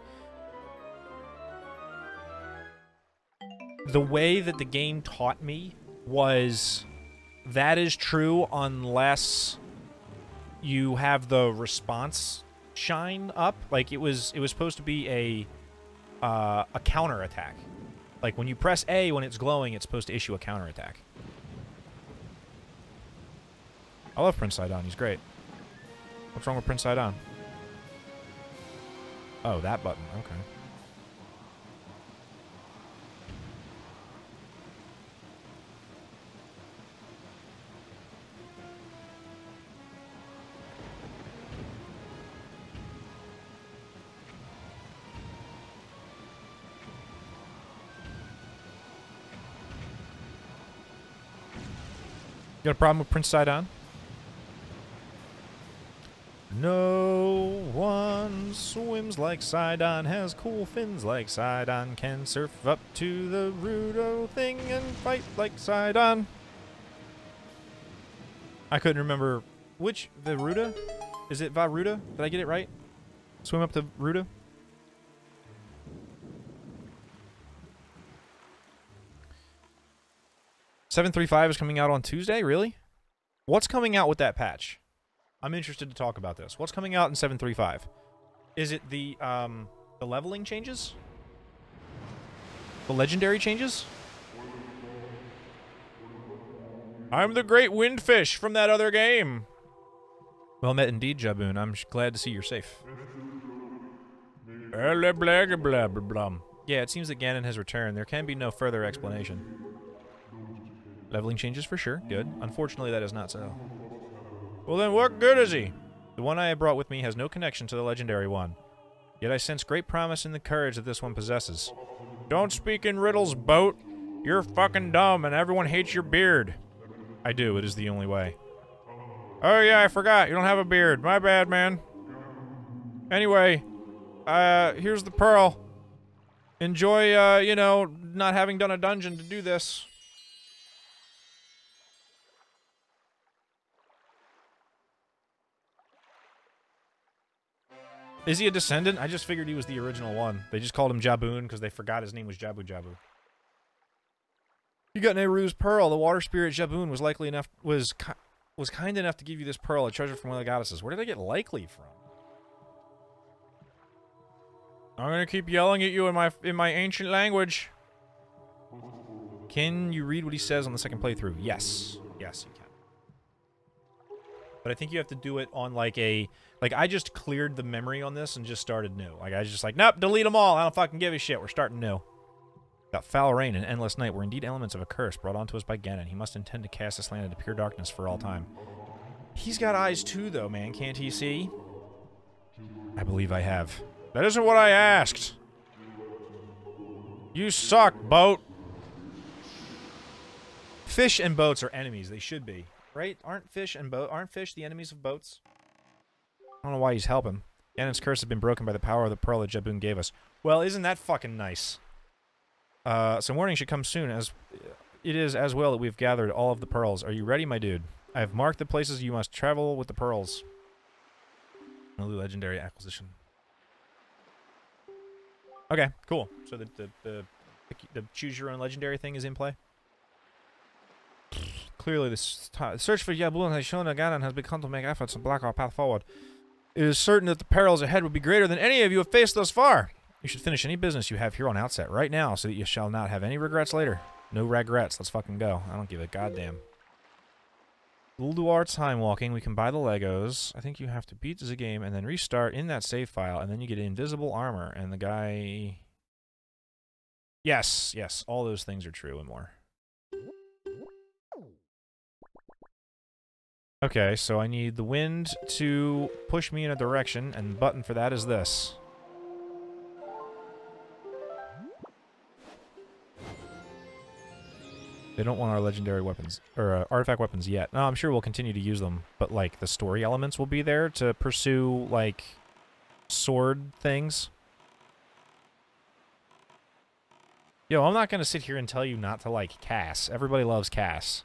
the way that the game taught me was that is true unless you have the response shine up. Like, it was supposed to be a counter attack. Like, when you press A when it's glowing, it's supposed to issue a counter attack. I love Prince Sidon. He's great. What's wrong with Prince Sidon? Oh, that button. Okay. You got a problem with Prince Sidon? No one swims like Sidon, has cool fins like Sidon, can surf up to the Rudo thing and fight like Sidon. I couldn't remember which, the Ruda? Is it Varuda? Did I get it right? Swim up to Ruda? .735 is coming out on Tuesday? Really? What's coming out with that patch? I'm interested to talk about this. What's coming out in 7.3.5? Is it the leveling changes? The legendary changes? I'm the great windfish from that other game. Well met indeed, Jaboon. I'm glad to see you're safe. Yeah, it seems that Ganon has returned. There can be no further explanation. Leveling changes for sure. Good. Unfortunately, that is not so. Well then, what good is he? The one I have brought with me has no connection to the legendary one. Yet I sense great promise in the courage that this one possesses. Don't speak in riddles, boat. You're fucking dumb and everyone hates your beard. I do. It is the only way. Oh yeah, I forgot. You don't have a beard. My bad, man. Anyway, here's the pearl. Enjoy, you know, not having done a dungeon to do this. Is he a descendant? I just figured he was the original one. They just called him Jaboon because they forgot his name was Jabu Jabu. You got Nehru's pearl. The water spirit Jaboon was likely enough was kind enough to give you this pearl, a treasure from one of the goddesses. Where did I get likely from? I'm gonna keep yelling at you in my ancient language. Can you read what he says on the second playthrough? Yes. Yes, you can. But I think you have to do it on like a... Like, I just cleared the memory on this and just started new. Like, I was just like, nope, delete them all. I don't fucking give a shit. We're starting new. Got foul rain and endless night were indeed elements of a curse brought onto us by Ganon. He must intend to cast this land into pure darkness for all time. He's got eyes too, though, man. Can't he see? I believe I have. That isn't what I asked. You suck, boat. Fish and boats are enemies. They should be. Right? Aren't fish the enemies of boats? I don't know why he's helping. Ganon's curse has been broken by the power of the pearl that Jaboon gave us. Well, isn't that fucking nice? Some warning should come soon, as it is as well that we've gathered all of the pearls. Are you ready, my dude? I have marked the places you must travel with the pearls. A new legendary acquisition. Okay, cool. So the choose your own legendary thing is in play? Clearly, the search for Jaboon has shown that Ganon has begun to make efforts to block our path forward. It is certain that the perils ahead will be greater than any of you have faced thus far. You should finish any business you have here on outset right now so that you shall not have any regrets later. No regrets. Let's fucking go. I don't give a goddamn. We'll do our time walking. We can buy the Legos. I think you have to beat the game and then restart in that save file, and then you get invisible armor. And the guy... Yes, yes. All those things are true and more. Okay, so I need the wind to push me in a direction, and the button for that is this. They don't want our legendary weapons, or artifact weapons yet. No, I'm sure we'll continue to use them, but, like, the story elements will be there to pursue, like, sword things. Yo, I'm not gonna sit here and tell you not to like Cass. Everybody loves Cass.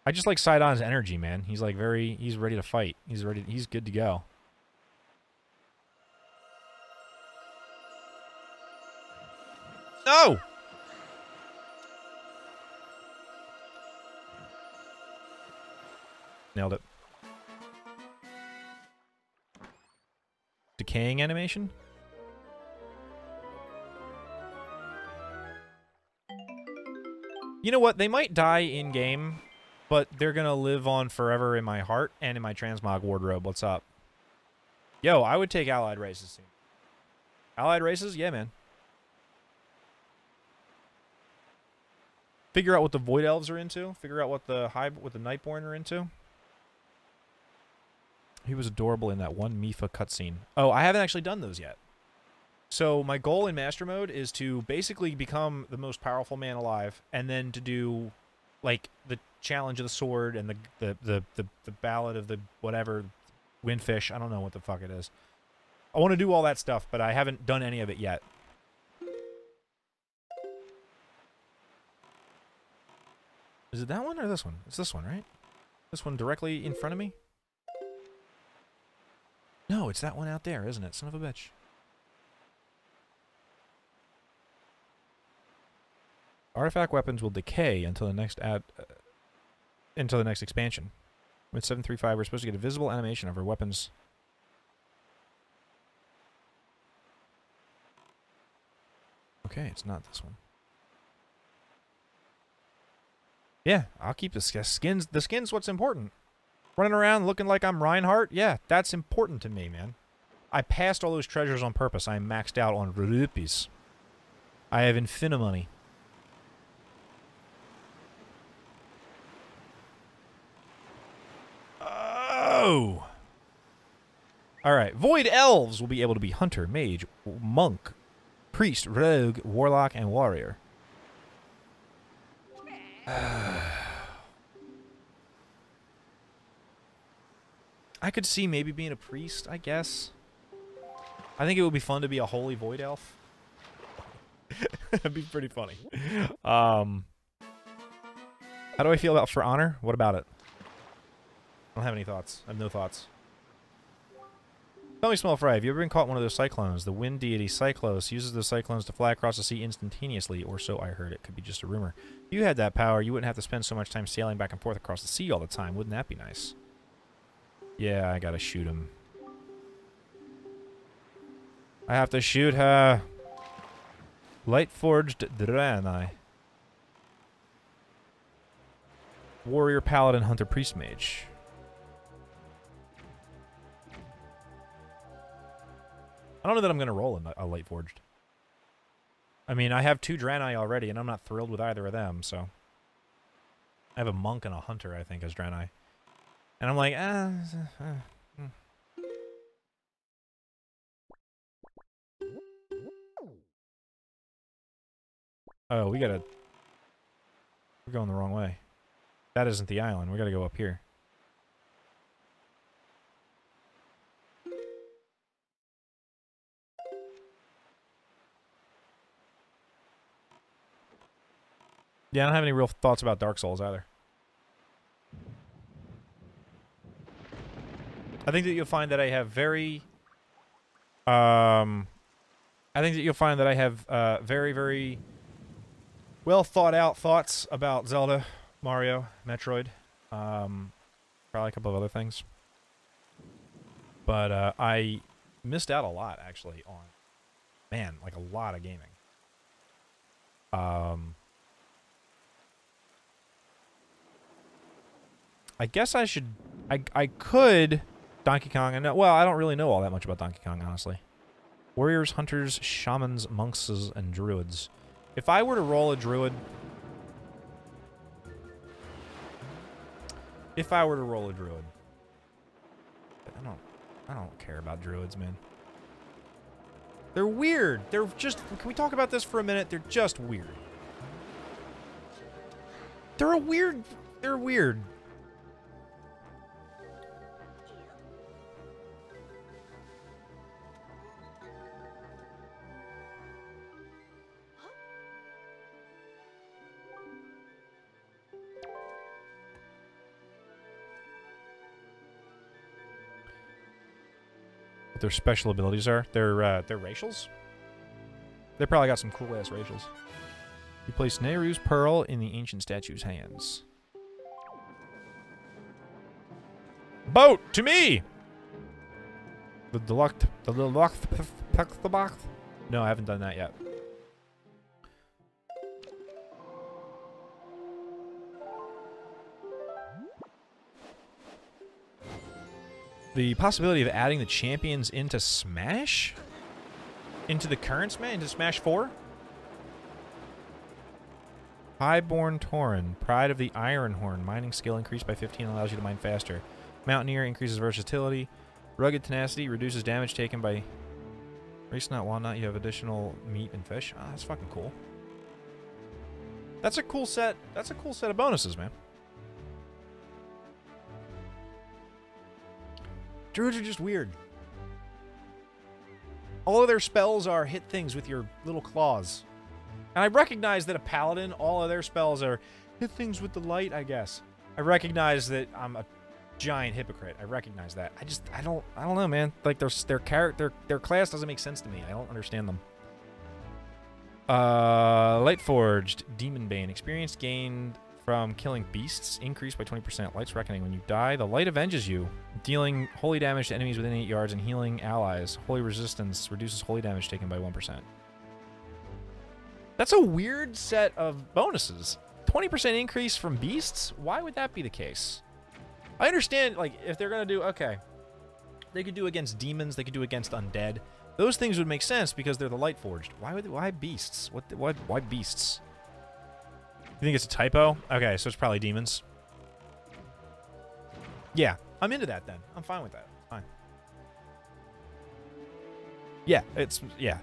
I just like Sidon's energy, man. He's like he's ready to fight. He's good to go. No! Nailed it. Decaying animation? You know what? They might die in-game, but they're gonna live on forever in my heart and in my transmog wardrobe. What's up? Yo, I would take Allied Races soon. Allied Races? Yeah, man. Figure out what the Void Elves are into. Figure out what the Nightborn are into. He was adorable in that one Mifa cutscene. Oh, I haven't actually done those yet. So my goal in Master Mode is to basically become the most powerful man alive, and then to do, like, the Challenge of the Sword and the Ballad of the whatever, Windfish. I don't know what the fuck it is. I want to do all that stuff, but I haven't done any of it yet. Is it that one or this one? It's this one, right? This one directly in front of me? No, it's that one out there, isn't it? Son of a bitch. Artifact weapons will decay until the next expansion. With 7.3.5, we're supposed to get a visible animation of our weapons. Okay, it's not this one. Yeah, I'll keep the skins. The skin's what's important. Running around looking like I'm Reinhardt? Yeah, that's important to me, man. I passed all those treasures on purpose. I maxed out on rupees. I have infinite money. Oh! Alright, Void Elves will be able to be Hunter, Mage, Monk, Priest, Rogue, Warlock, and Warrior. I could see maybe being a priest, I guess. I think it would be fun to be a holy void elf. That'd be pretty funny. How do I feel about For Honor? What about it? I don't have any thoughts. I have no thoughts. Tell me, Smell Fry, have you ever been caught in one of those cyclones? The wind deity Cyclos uses the cyclones to fly across the sea instantaneously, or so I heard. It could be just a rumor. If you had that power, you wouldn't have to spend so much time sailing back and forth across the sea all the time. Wouldn't that be nice? Yeah, I gotta shoot him. I have to shoot her. Light-forged Draenei. Warrior, Paladin, Hunter, Priest, Mage. I don't know that I'm going to roll a Light-forged. I mean, I have 2 Draenei already, and I'm not thrilled with either of them, so... I have a Monk and a Hunter, I think, as Draenei. And I'm like, Oh, we gotta... We're going the wrong way. That isn't the island. We gotta go up here. Yeah, I don't have any real thoughts about Dark Souls either. I think that you'll find that I have very... I think that you'll find that I have very, very well thought out thoughts about Zelda, Mario, Metroid, probably a couple of other things. But I missed out a lot, actually, on, man, like a lot of gaming. I guess I should, I could Donkey Kong, and well, I don't really know all that much about Donkey Kong, honestly. Warriors, hunters, shamans, monks, and druids. If I were to roll a druid... I don't care about druids, man. They're weird. They're just... Can we talk about this for a minute? They're just weird. They're weird. What their special abilities are? They're racials? They probably got some cool-ass racials. You place Nehru's pearl in the ancient statue's hands. Boat to me. The deluxe. No, I haven't done that yet. The possibility of adding the champions into Smash? Into the current Smash? Into Smash 4? Highborn Tauren, Pride of the Ironhorn. Mining skill increased by 15 allows you to mine faster. Mountaineer increases versatility. Rugged tenacity reduces damage taken by... Race Not Walnut, you have additional meat and fish. Ah, that's fucking cool. That's a cool set. That's a cool set of bonuses, man. Druids are just weird. All of their spells are hit things with your little claws. And I recognize that a paladin, all of their spells are hit things with the light, I guess. I recognize that I'm a giant hypocrite. I recognize that. I don't know, man. Like their class doesn't make sense to me. I don't understand them. Lightforged, Demon Bane. Experience gained from killing beasts increased by 20%. Light's Reckoning. When you die, the light avenges you, dealing holy damage to enemies within 8 yards and healing allies. Holy Resistance reduces holy damage taken by 1%. That's a weird set of bonuses. 20% increase from beasts? Why would that be the case? I understand, like, if they're going to do... Okay. They could do against demons. They could do against undead. Those things would make sense because they're the Lightforged. Why beasts? Why beasts? You think it's a typo? Okay, so it's probably demons. Yeah, I'm into that then. I'm fine with that. Fine. Yeah, yeah.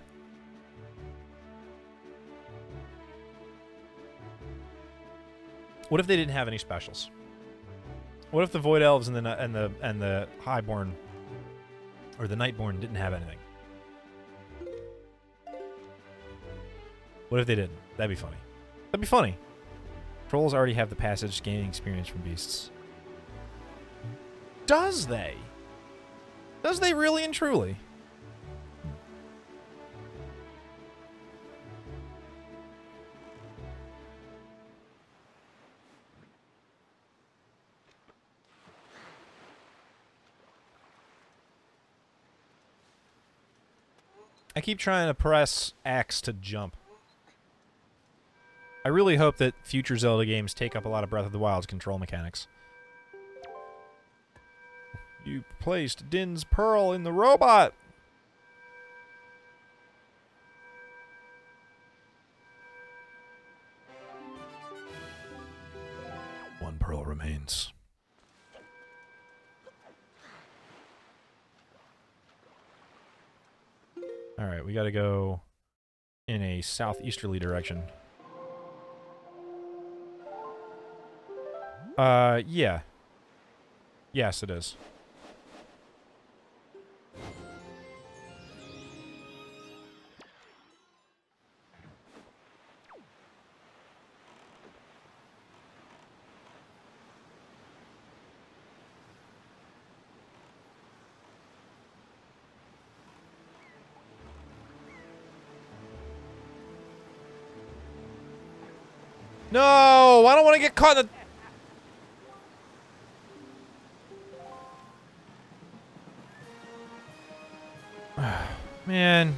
What if they didn't have any specials? What if the Void Elves and the Highborn or the Nightborn didn't have anything? What if they didn't? That'd be funny. That'd be funny. Trolls already have the passage gaining experience from beasts. Does they? Does they really and truly? I keep trying to press X to jump. I really hope that future Zelda games take up a lot of Breath of the Wild's control mechanics. You placed Din's Pearl in the robot! One pearl remains. Alright, we gotta go in a southeasterly direction. Yeah. Yes, it is. No! I don't want to get caught in the... Man,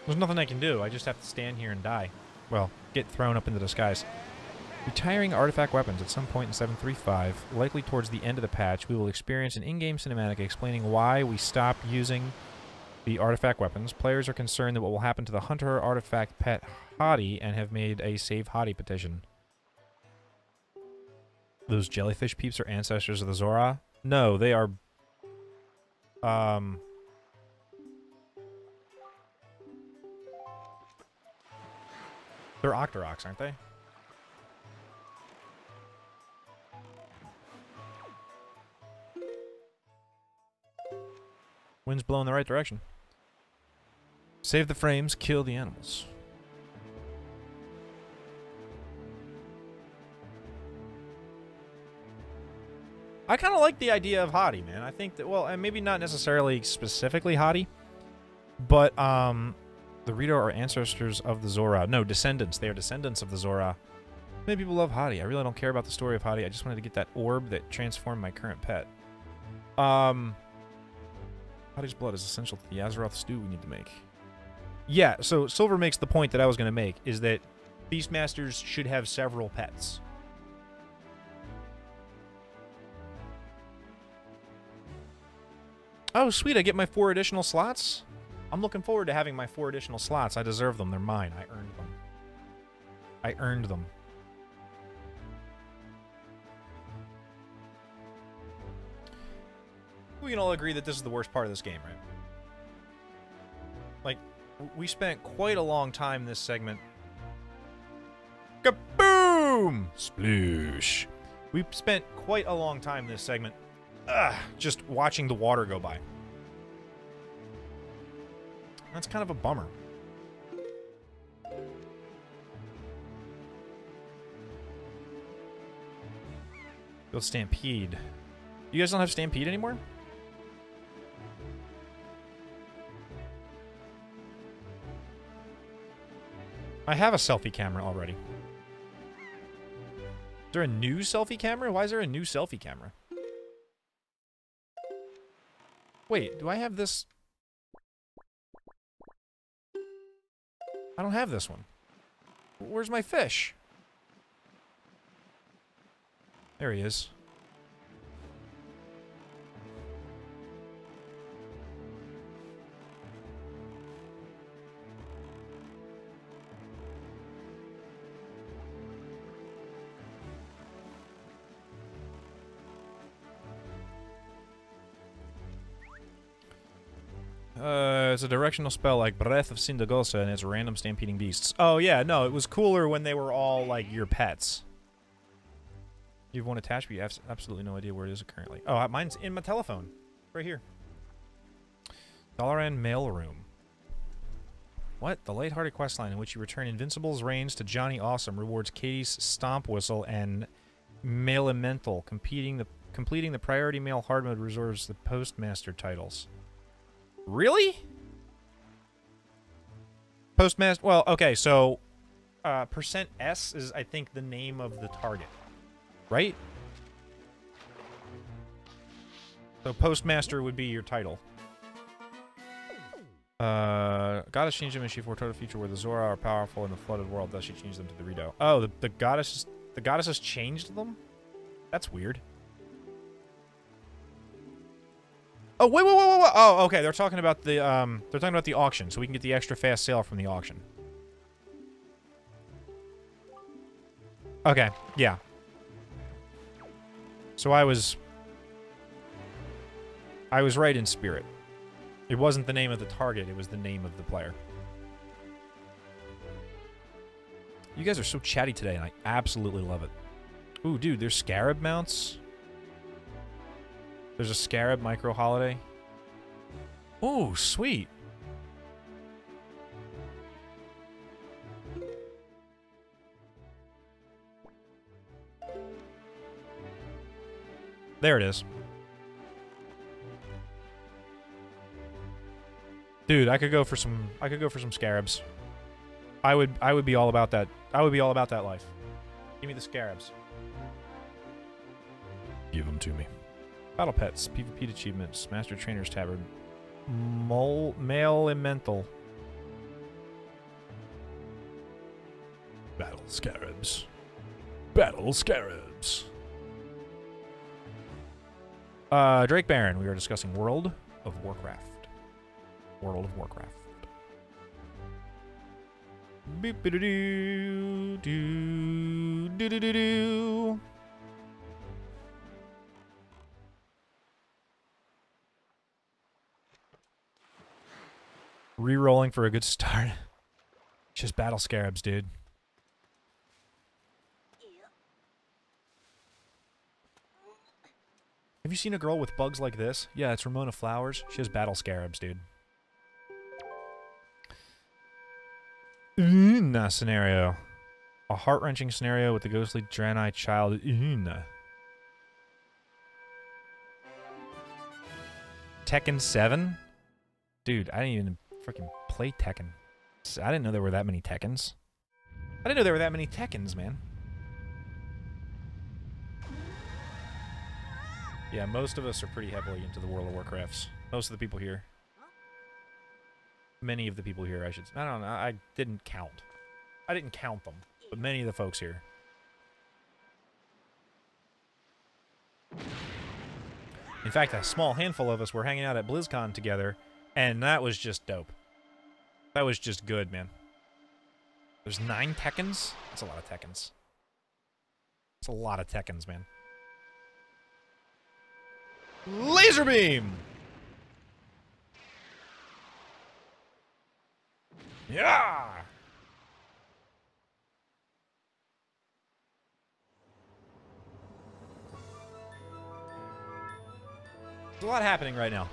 there's nothing I can do. I just have to stand here and die. Well, get thrown up into the skies. Retiring artifact weapons at some point in 7.3.5, likely towards the end of the patch, we will experience an in-game cinematic explaining why we stopped using the artifact weapons. Players are concerned that what will happen to the hunter artifact pet Hottie and have made a Save Hottie petition. Those jellyfish peeps are ancestors of the Zora? No, they are... They're Octoroks, aren't they? Wind's blowing the right direction. Save the frames, kill the animals. I kind of like the idea of Hottie, man. I think that, well, and maybe not necessarily specifically Hottie, but, the Rito are ancestors of the Zora. No, descendants. They are descendants of the Zora. Many people love Hottie. I really don't care about the story of Hottie. I just wanted to get that orb that transformed my current pet. Body's blood is essential to the Azeroth stew we need to make. Yeah, so Silver makes the point that I was going to make, is that Beastmasters should have several pets. Oh, sweet, I get my 4 additional slots? I'm looking forward to having my 4 additional slots. I deserve them. They're mine. I earned them. I earned them. We can all agree that this is the worst part of this game, right? Like, we spent quite a long time this segment. Kaboom! Sploosh. We spent quite a long time this segment just watching the water go by. That's kind of a bummer. Go Stampede. You guys don't have Stampede anymore? I have a selfie camera already. Is there a new selfie camera? Why is there a new selfie camera? Wait, do I have this? I don't have this one. Where's my fish? There he is. It's a directional spell like Breath of Sindagosa, and it's random stampeding beasts. Oh, yeah, no, it was cooler when they were all, like, your pets. You have one attached, but you have absolutely no idea where it is currently. Oh, mine's in my telephone. Right here. Dalaran Mailroom. What? The lighthearted questline in which you return Invincible's reigns to Johnny Awesome rewards Katie's Stomp Whistle and Mailimental. Completing the priority mail hard mode reserves the Postmaster titles. Really? Postmaster. Well, okay, so %S is, I think, the name of the target, right? So Postmaster would be your title. Goddess changed them and she foretold a future where the Zora are powerful in the flooded world. Thus, she changed them to the Rito. Oh, the goddesses changed them. That's weird. Oh, wait. Oh, okay. They're talking about the auction, so we can get the extra fast sale from the auction. Okay, yeah. So I was right in spirit. It wasn't the name of the target, it was the name of the player. You guys are so chatty today, and I absolutely love it. Ooh, dude, there's Scarab mounts. There's a Scarab micro-holiday. Ooh, sweet. There it is. Dude, I could go for some scarabs. I would be all about that. I would be all about that life. Give me the scarabs. Give them to me. Battle pets, PvP achievements, Master Trainer's Tavern, Mailimental. Battle scarabs. Battle scarabs. Drake Baron, we are discussing World of Warcraft. World of Warcraft. Beep-a-doo-doo, doo-doo-doo-doo. Re-rolling for a good start. Just battle scarabs, dude. Have you seen a girl with bugs like this? Yeah, it's Ramona Flowers. She has battle scarabs, dude. Una scenario. A heart-wrenching scenario with the ghostly Draenei child. Una. Tekken 7? Dude, I didn't even freaking play Tekken. I didn't know there were that many Tekkens. I didn't know there were that many Tekkens, man. Yeah, most of us are pretty heavily into the World of Warcrafts. Most of the people here. Many of the people here, I should... I don't know, I didn't count. I didn't count them, but many of the folks here. In fact, a small handful of us were hanging out at BlizzCon together, and that was just dope. That was just good, man. There's 9 Tekkens? That's a lot of Tekkens. That's a lot of Tekkens, man. Laser beam! Yeah! There's a lot happening right now.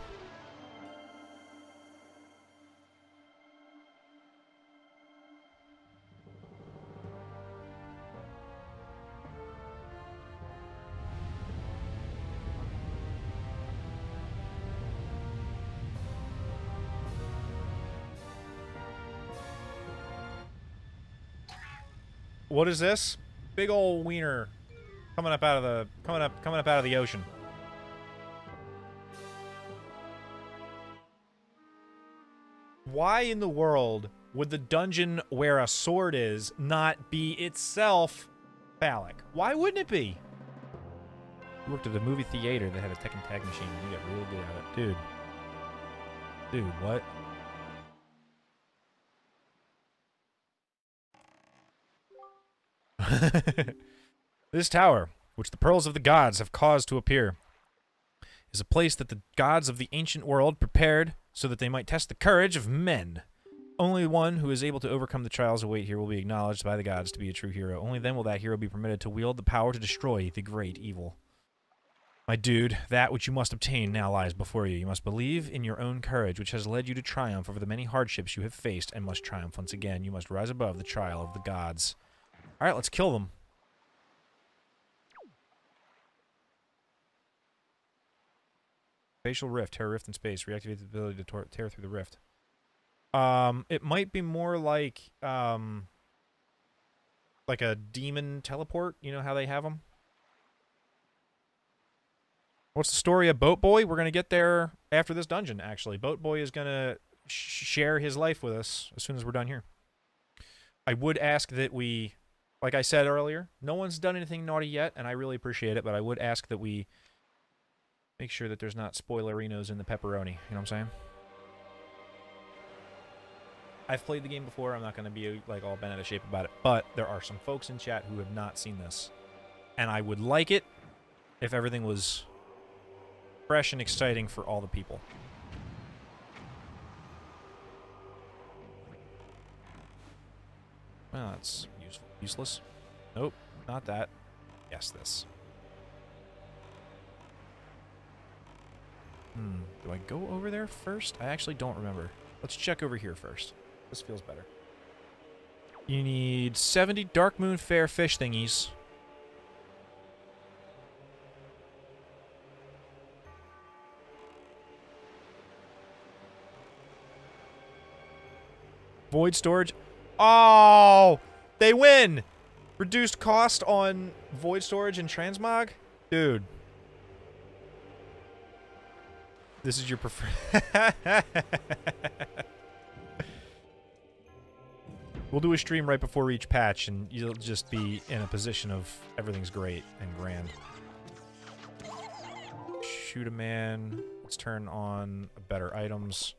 What is this? Big old wiener coming up out of the coming up out of the ocean. Why in the world would the dungeon where a sword is not be itself phallic? Why wouldn't it be? You worked at a movie theater that had a Tekken tag machine and you got real good at it. Dude. Dude, what? This tower, which the pearls of the gods have caused to appear, is a place that the gods of the ancient world prepared so that they might test the courage of men. Only one who is able to overcome the trials await here will be acknowledged by the gods to be a true hero. Only then will that hero be permitted to wield the power to destroy the great evil. My dude, that which you must obtain now lies before you. You must believe in your own courage, which has led you to triumph over the many hardships you have faced, and must triumph once again. You must rise above the trial of the gods. Alright, let's kill them. Facial rift. Tear a rift in space. Reactivate the ability to tear through the rift. It might be more like a demon teleport. You know how they have them? What's the story of Boat Boy? We're going to get there after this dungeon, actually. Boat Boy is going to share his life with us as soon as we're done here. I would ask that we... Like I said earlier, no one's done anything naughty yet, and I really appreciate it, but I would ask that we make sure that there's not spoilerinos in the pepperoni. You know what I'm saying? I've played the game before. I'm not going to be like all bent out of shape about it, but there are some folks in chat who have not seen this, and I would like it if everything was fresh and exciting for all the people. Well, that's useful. Useless. Nope, not that. Yes, this. Do I go over there first? I actually don't remember. Let's check over here first. This feels better. You need 70 Dark Moon Fair fish thingies. Void storage. Oh! They win! Reduced cost on void storage and transmog? Dude. This is your preferred... We'll do a stream right before each patch, and you'll just be in a position of everything's great and grand. Shoot a man. Let's turn on better items.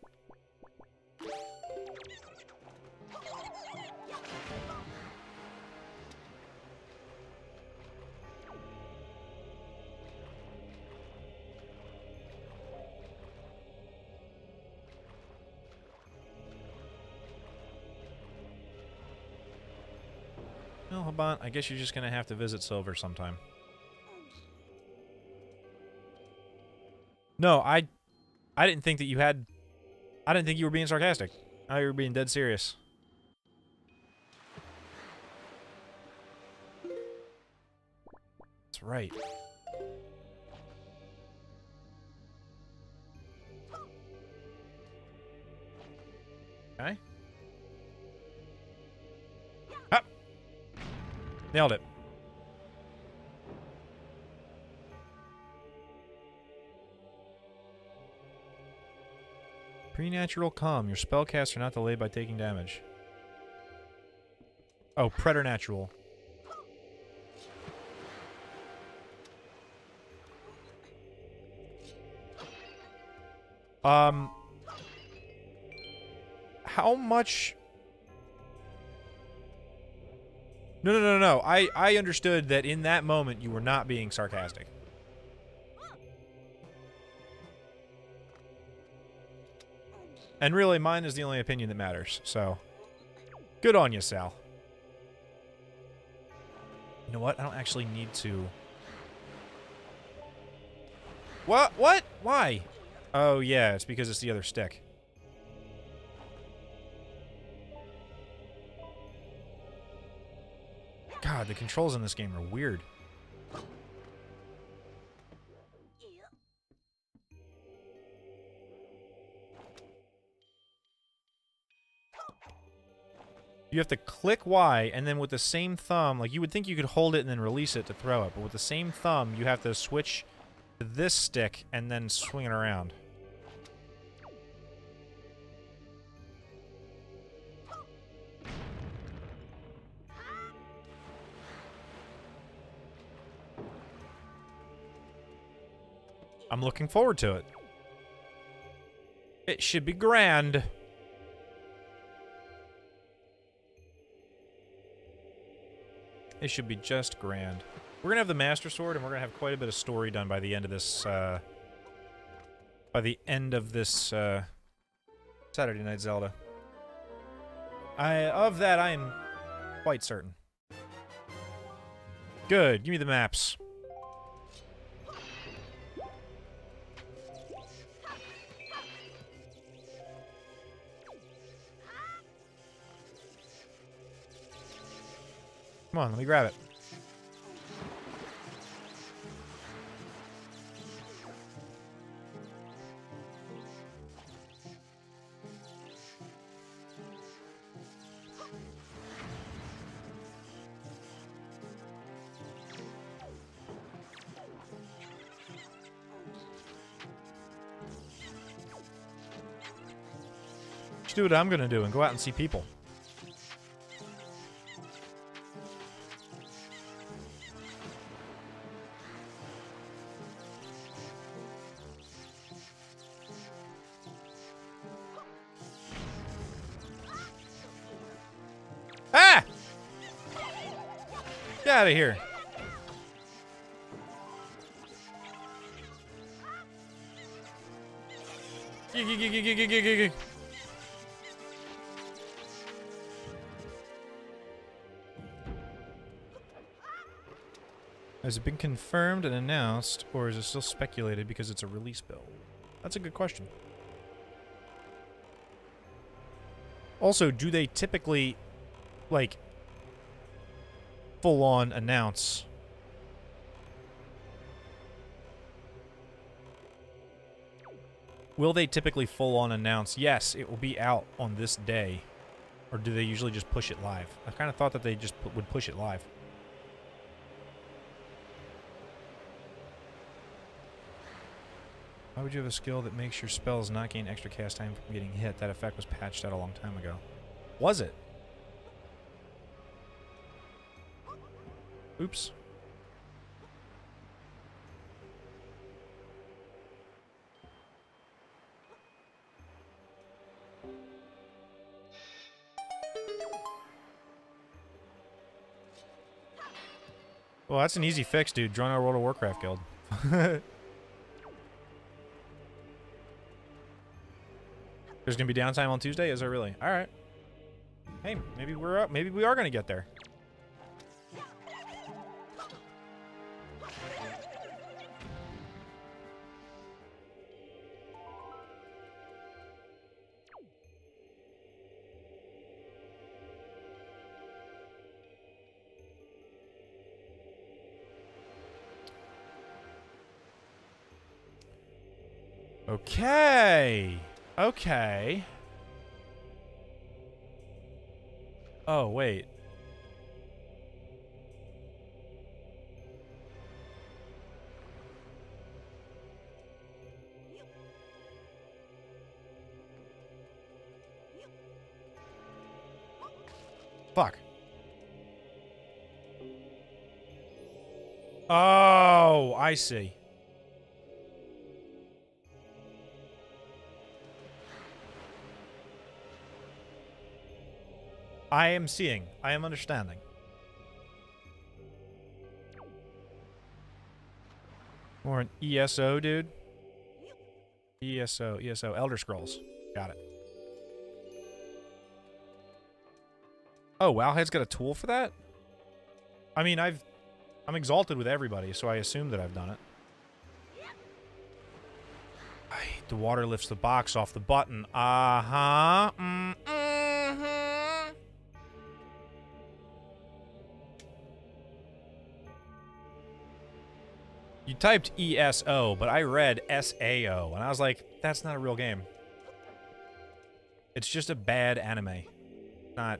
Well, Haban, I guess you're just gonna have to visit Silver sometime. No, I didn't think that you had... I didn't think you were being sarcastic. I thought you were being dead serious. That's right. Okay. Up. Nailed it. Preternatural calm. Your spellcasts are not delayed by taking damage. Oh, preternatural. How much... No. I understood that in that moment you were not being sarcastic. And really, mine is the only opinion that matters, so... Good on you, Sal. You know what? I don't actually need to... What? What? Why? Oh, yeah, it's because it's the other stick. God, the controls in this game are weird. You have to click Y, and then with the same thumb, like you would think you could hold it and then release it to throw it, but with the same thumb, you have to switch to this stick and then swing it around. I'm looking forward to it. It should be grand. It should be just grand. We're gonna have the Master Sword, and we're gonna have quite a bit of story done by the end of this, Saturday Night Zelda. Of that, I am quite certain. Good, give me the maps. Come on, let me grab it. Just do what I'm gonna do and go out and see people. Ah! Get out of here. Has it been confirmed and announced, or is it still speculated because it's a release bill? That's a good question. Also, do they typically, like, full-on announce? Will they typically full-on announce, yes, it will be out on this day? Or do they usually just push it live? I kind of thought that they just would push it live. Why would you have a skill that makes your spells not gain extra cast time from getting hit? That effect was patched out a long time ago. Was it? Oops. Well, that's an easy fix, dude. Join our World of Warcraft guild. There's gonna be downtime on Tuesday? Is there really? Alright. Hey, maybe we're up. Maybe we are gonna get there. Okay. Okay. Oh, wait. Fuck. Oh, I see. I am seeing. I am understanding. Or an ESO, dude. ESO, Elder Scrolls. Got it. Oh, Wowhead's got a tool for that? I mean, I'm exalted with everybody, so I assume that I've done it. The water lifts the box off the button. Uh-huh. Mm-hmm. You typed ESO, but I read SAO, and I was like, that's not a real game. It's just a bad anime. Not...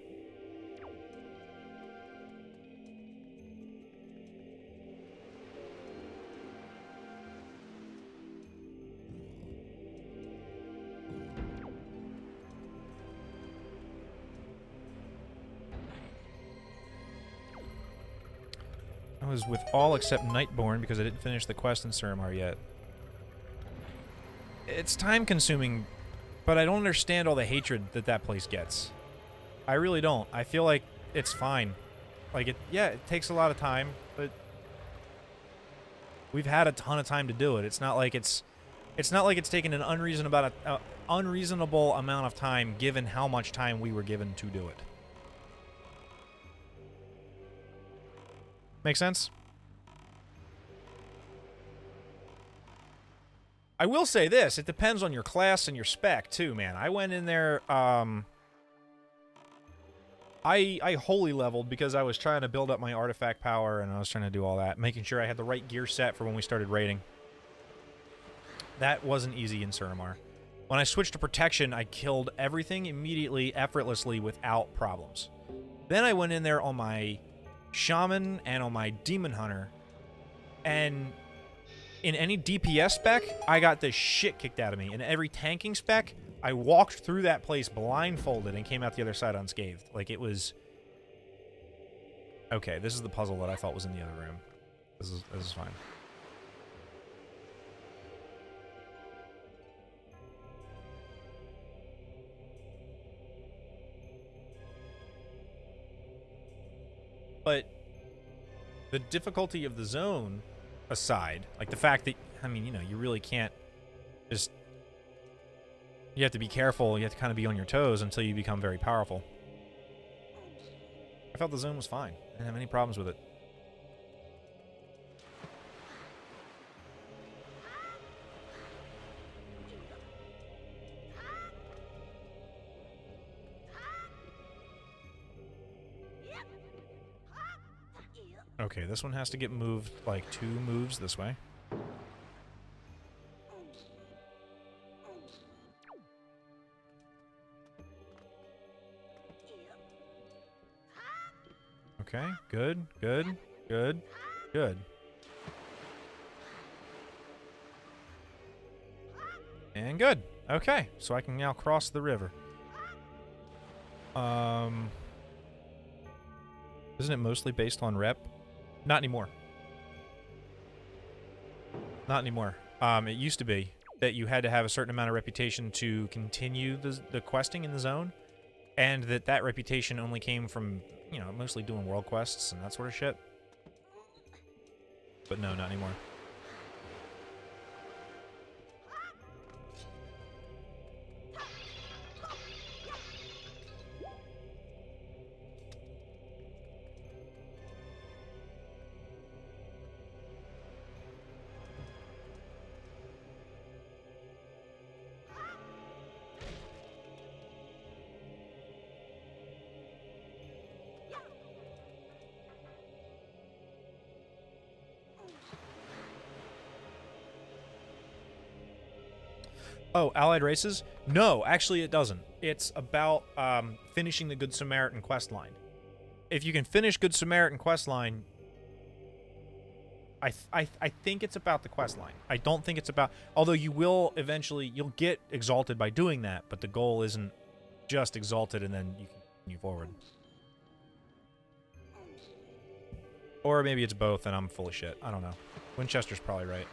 I was with all except Nightborn because I didn't finish the quest in Suramar yet. It's time-consuming, but I don't understand all the hatred that that place gets. I really don't. I feel like it's fine. Like, yeah, it takes a lot of time, but we've had a ton of time to do it. It's not like it's taken an unreasonable amount of time given how much time we were given to do it. Make sense? I will say this, it depends on your class and your spec, too, man. I went in there, I holy leveled because I was trying to build up my artifact power, and I was trying to do all that, making sure I had the right gear set for when we started raiding. That wasn't easy in Suramar. When I switched to protection, I killed everything immediately, effortlessly, without problems. Then I went in there on my Shaman and on my Demon Hunter, and in any DPS spec, I got the shit kicked out of me. In every tanking spec, I walked through that place blindfolded and came out the other side unscathed. Like, it was... Okay, this is the puzzle that I thought was in the other room. This is fine. But the difficulty of the zone aside, like the fact that, I mean, you know, you really can't just... You have to be careful, you have to kind of be on your toes until you become very powerful. I felt the zone was fine. I didn't have any problems with it. Okay, this one has to get moved like 2 moves this way. Okay, good, good, good, good. And good. Okay, so I can now cross the river. Isn't it mostly based on rep? Not anymore. Not anymore. It used to be that you had to have a certain amount of reputation to continue the questing in the zone, and that reputation only came from, you know, mostly doing world quests and that sort of shit. But no, not anymore. Oh, Allied Races? No, actually it doesn't. It's about finishing the Good Samaritan questline. If you can finish Good Samaritan questline, I think it's about the questline. I don't think it's about... Although you will eventually... You'll get exalted by doing that, but the goal isn't just exalted and then you can continue forward. Or maybe it's both and I'm full of shit. I don't know. Winchester's probably right.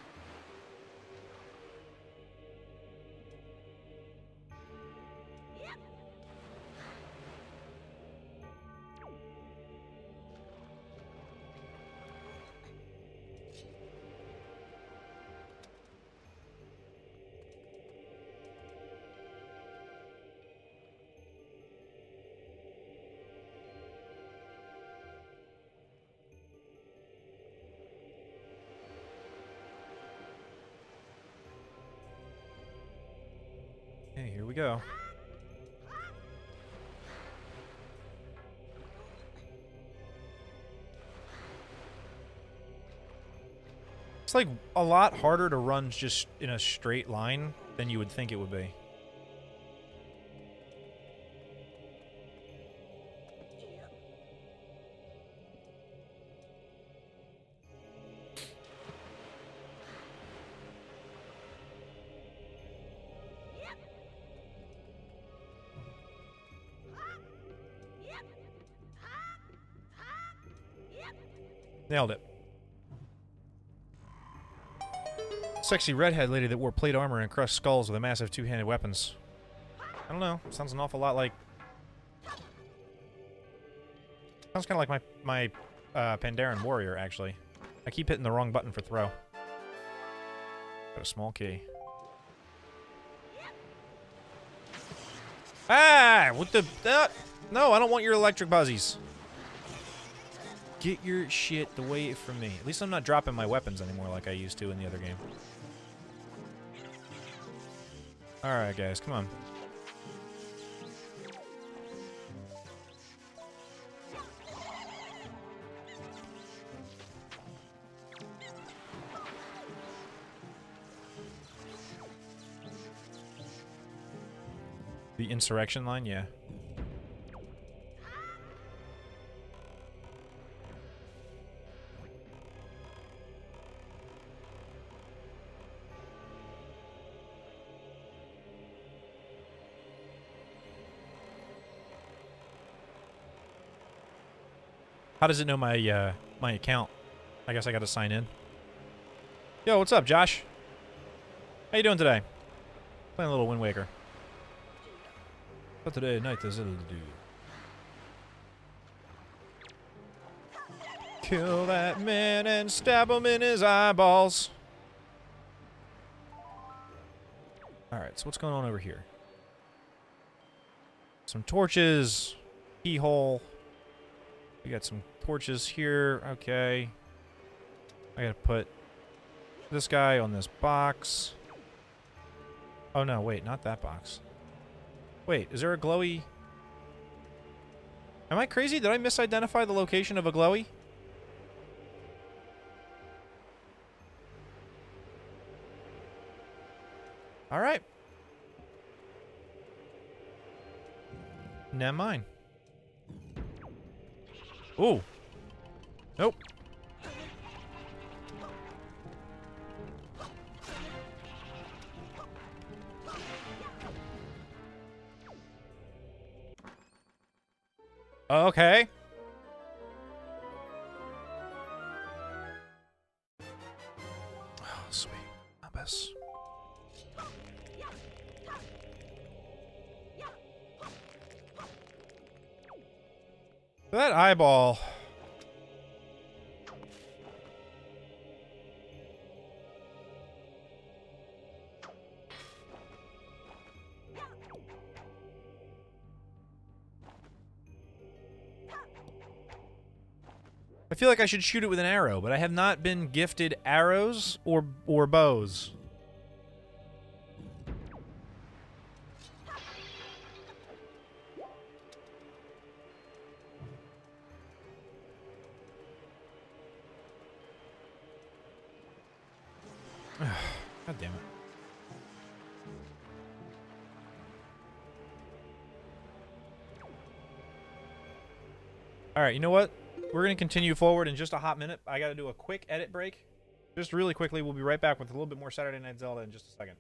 Okay, here we go. It's like a lot harder to run just in a straight line than you would think it would be. Nailed it. Sexy redhead lady that wore plate armor and crushed skulls with a massive two-handed weapons. I don't know. Sounds an awful lot like... Sounds kind of like my Pandaren warrior, actually. I keep hitting the wrong button for throw. Got a small key. Ah! What the... no, I don't want your electric buzzies. Get your shit away from me. At least I'm not dropping my weapons anymore like I used to in the other game. Alright, guys, come on. The insurrection line? Yeah. How does it know my my account? I guess I gotta sign in. Yo, what's up, Josh? How you doing today? Playing a little Wind Waker. What today night does Zelda do? Kill that man and stab him in his eyeballs. Alright, so what's going on over here? Some torches. Keyhole. We got some torches here. Okay. I gotta put this guy on this box. Oh no, wait, not that box. Wait, is there a glowy? Am I crazy? Did I misidentify the location of a glowy? Alright. Never mind. Ooh. Nope. Okay. Oh, sweet. Abyss. That eyeball. I feel like I should shoot it with an arrow, but I have not been gifted arrows or bows. God damn it. Alright, you know what? We're going to continue forward in just a hot minute. I got to do a quick edit break. Just really quickly, we'll be right back with a little bit more Saturday Night Zelda in just a second.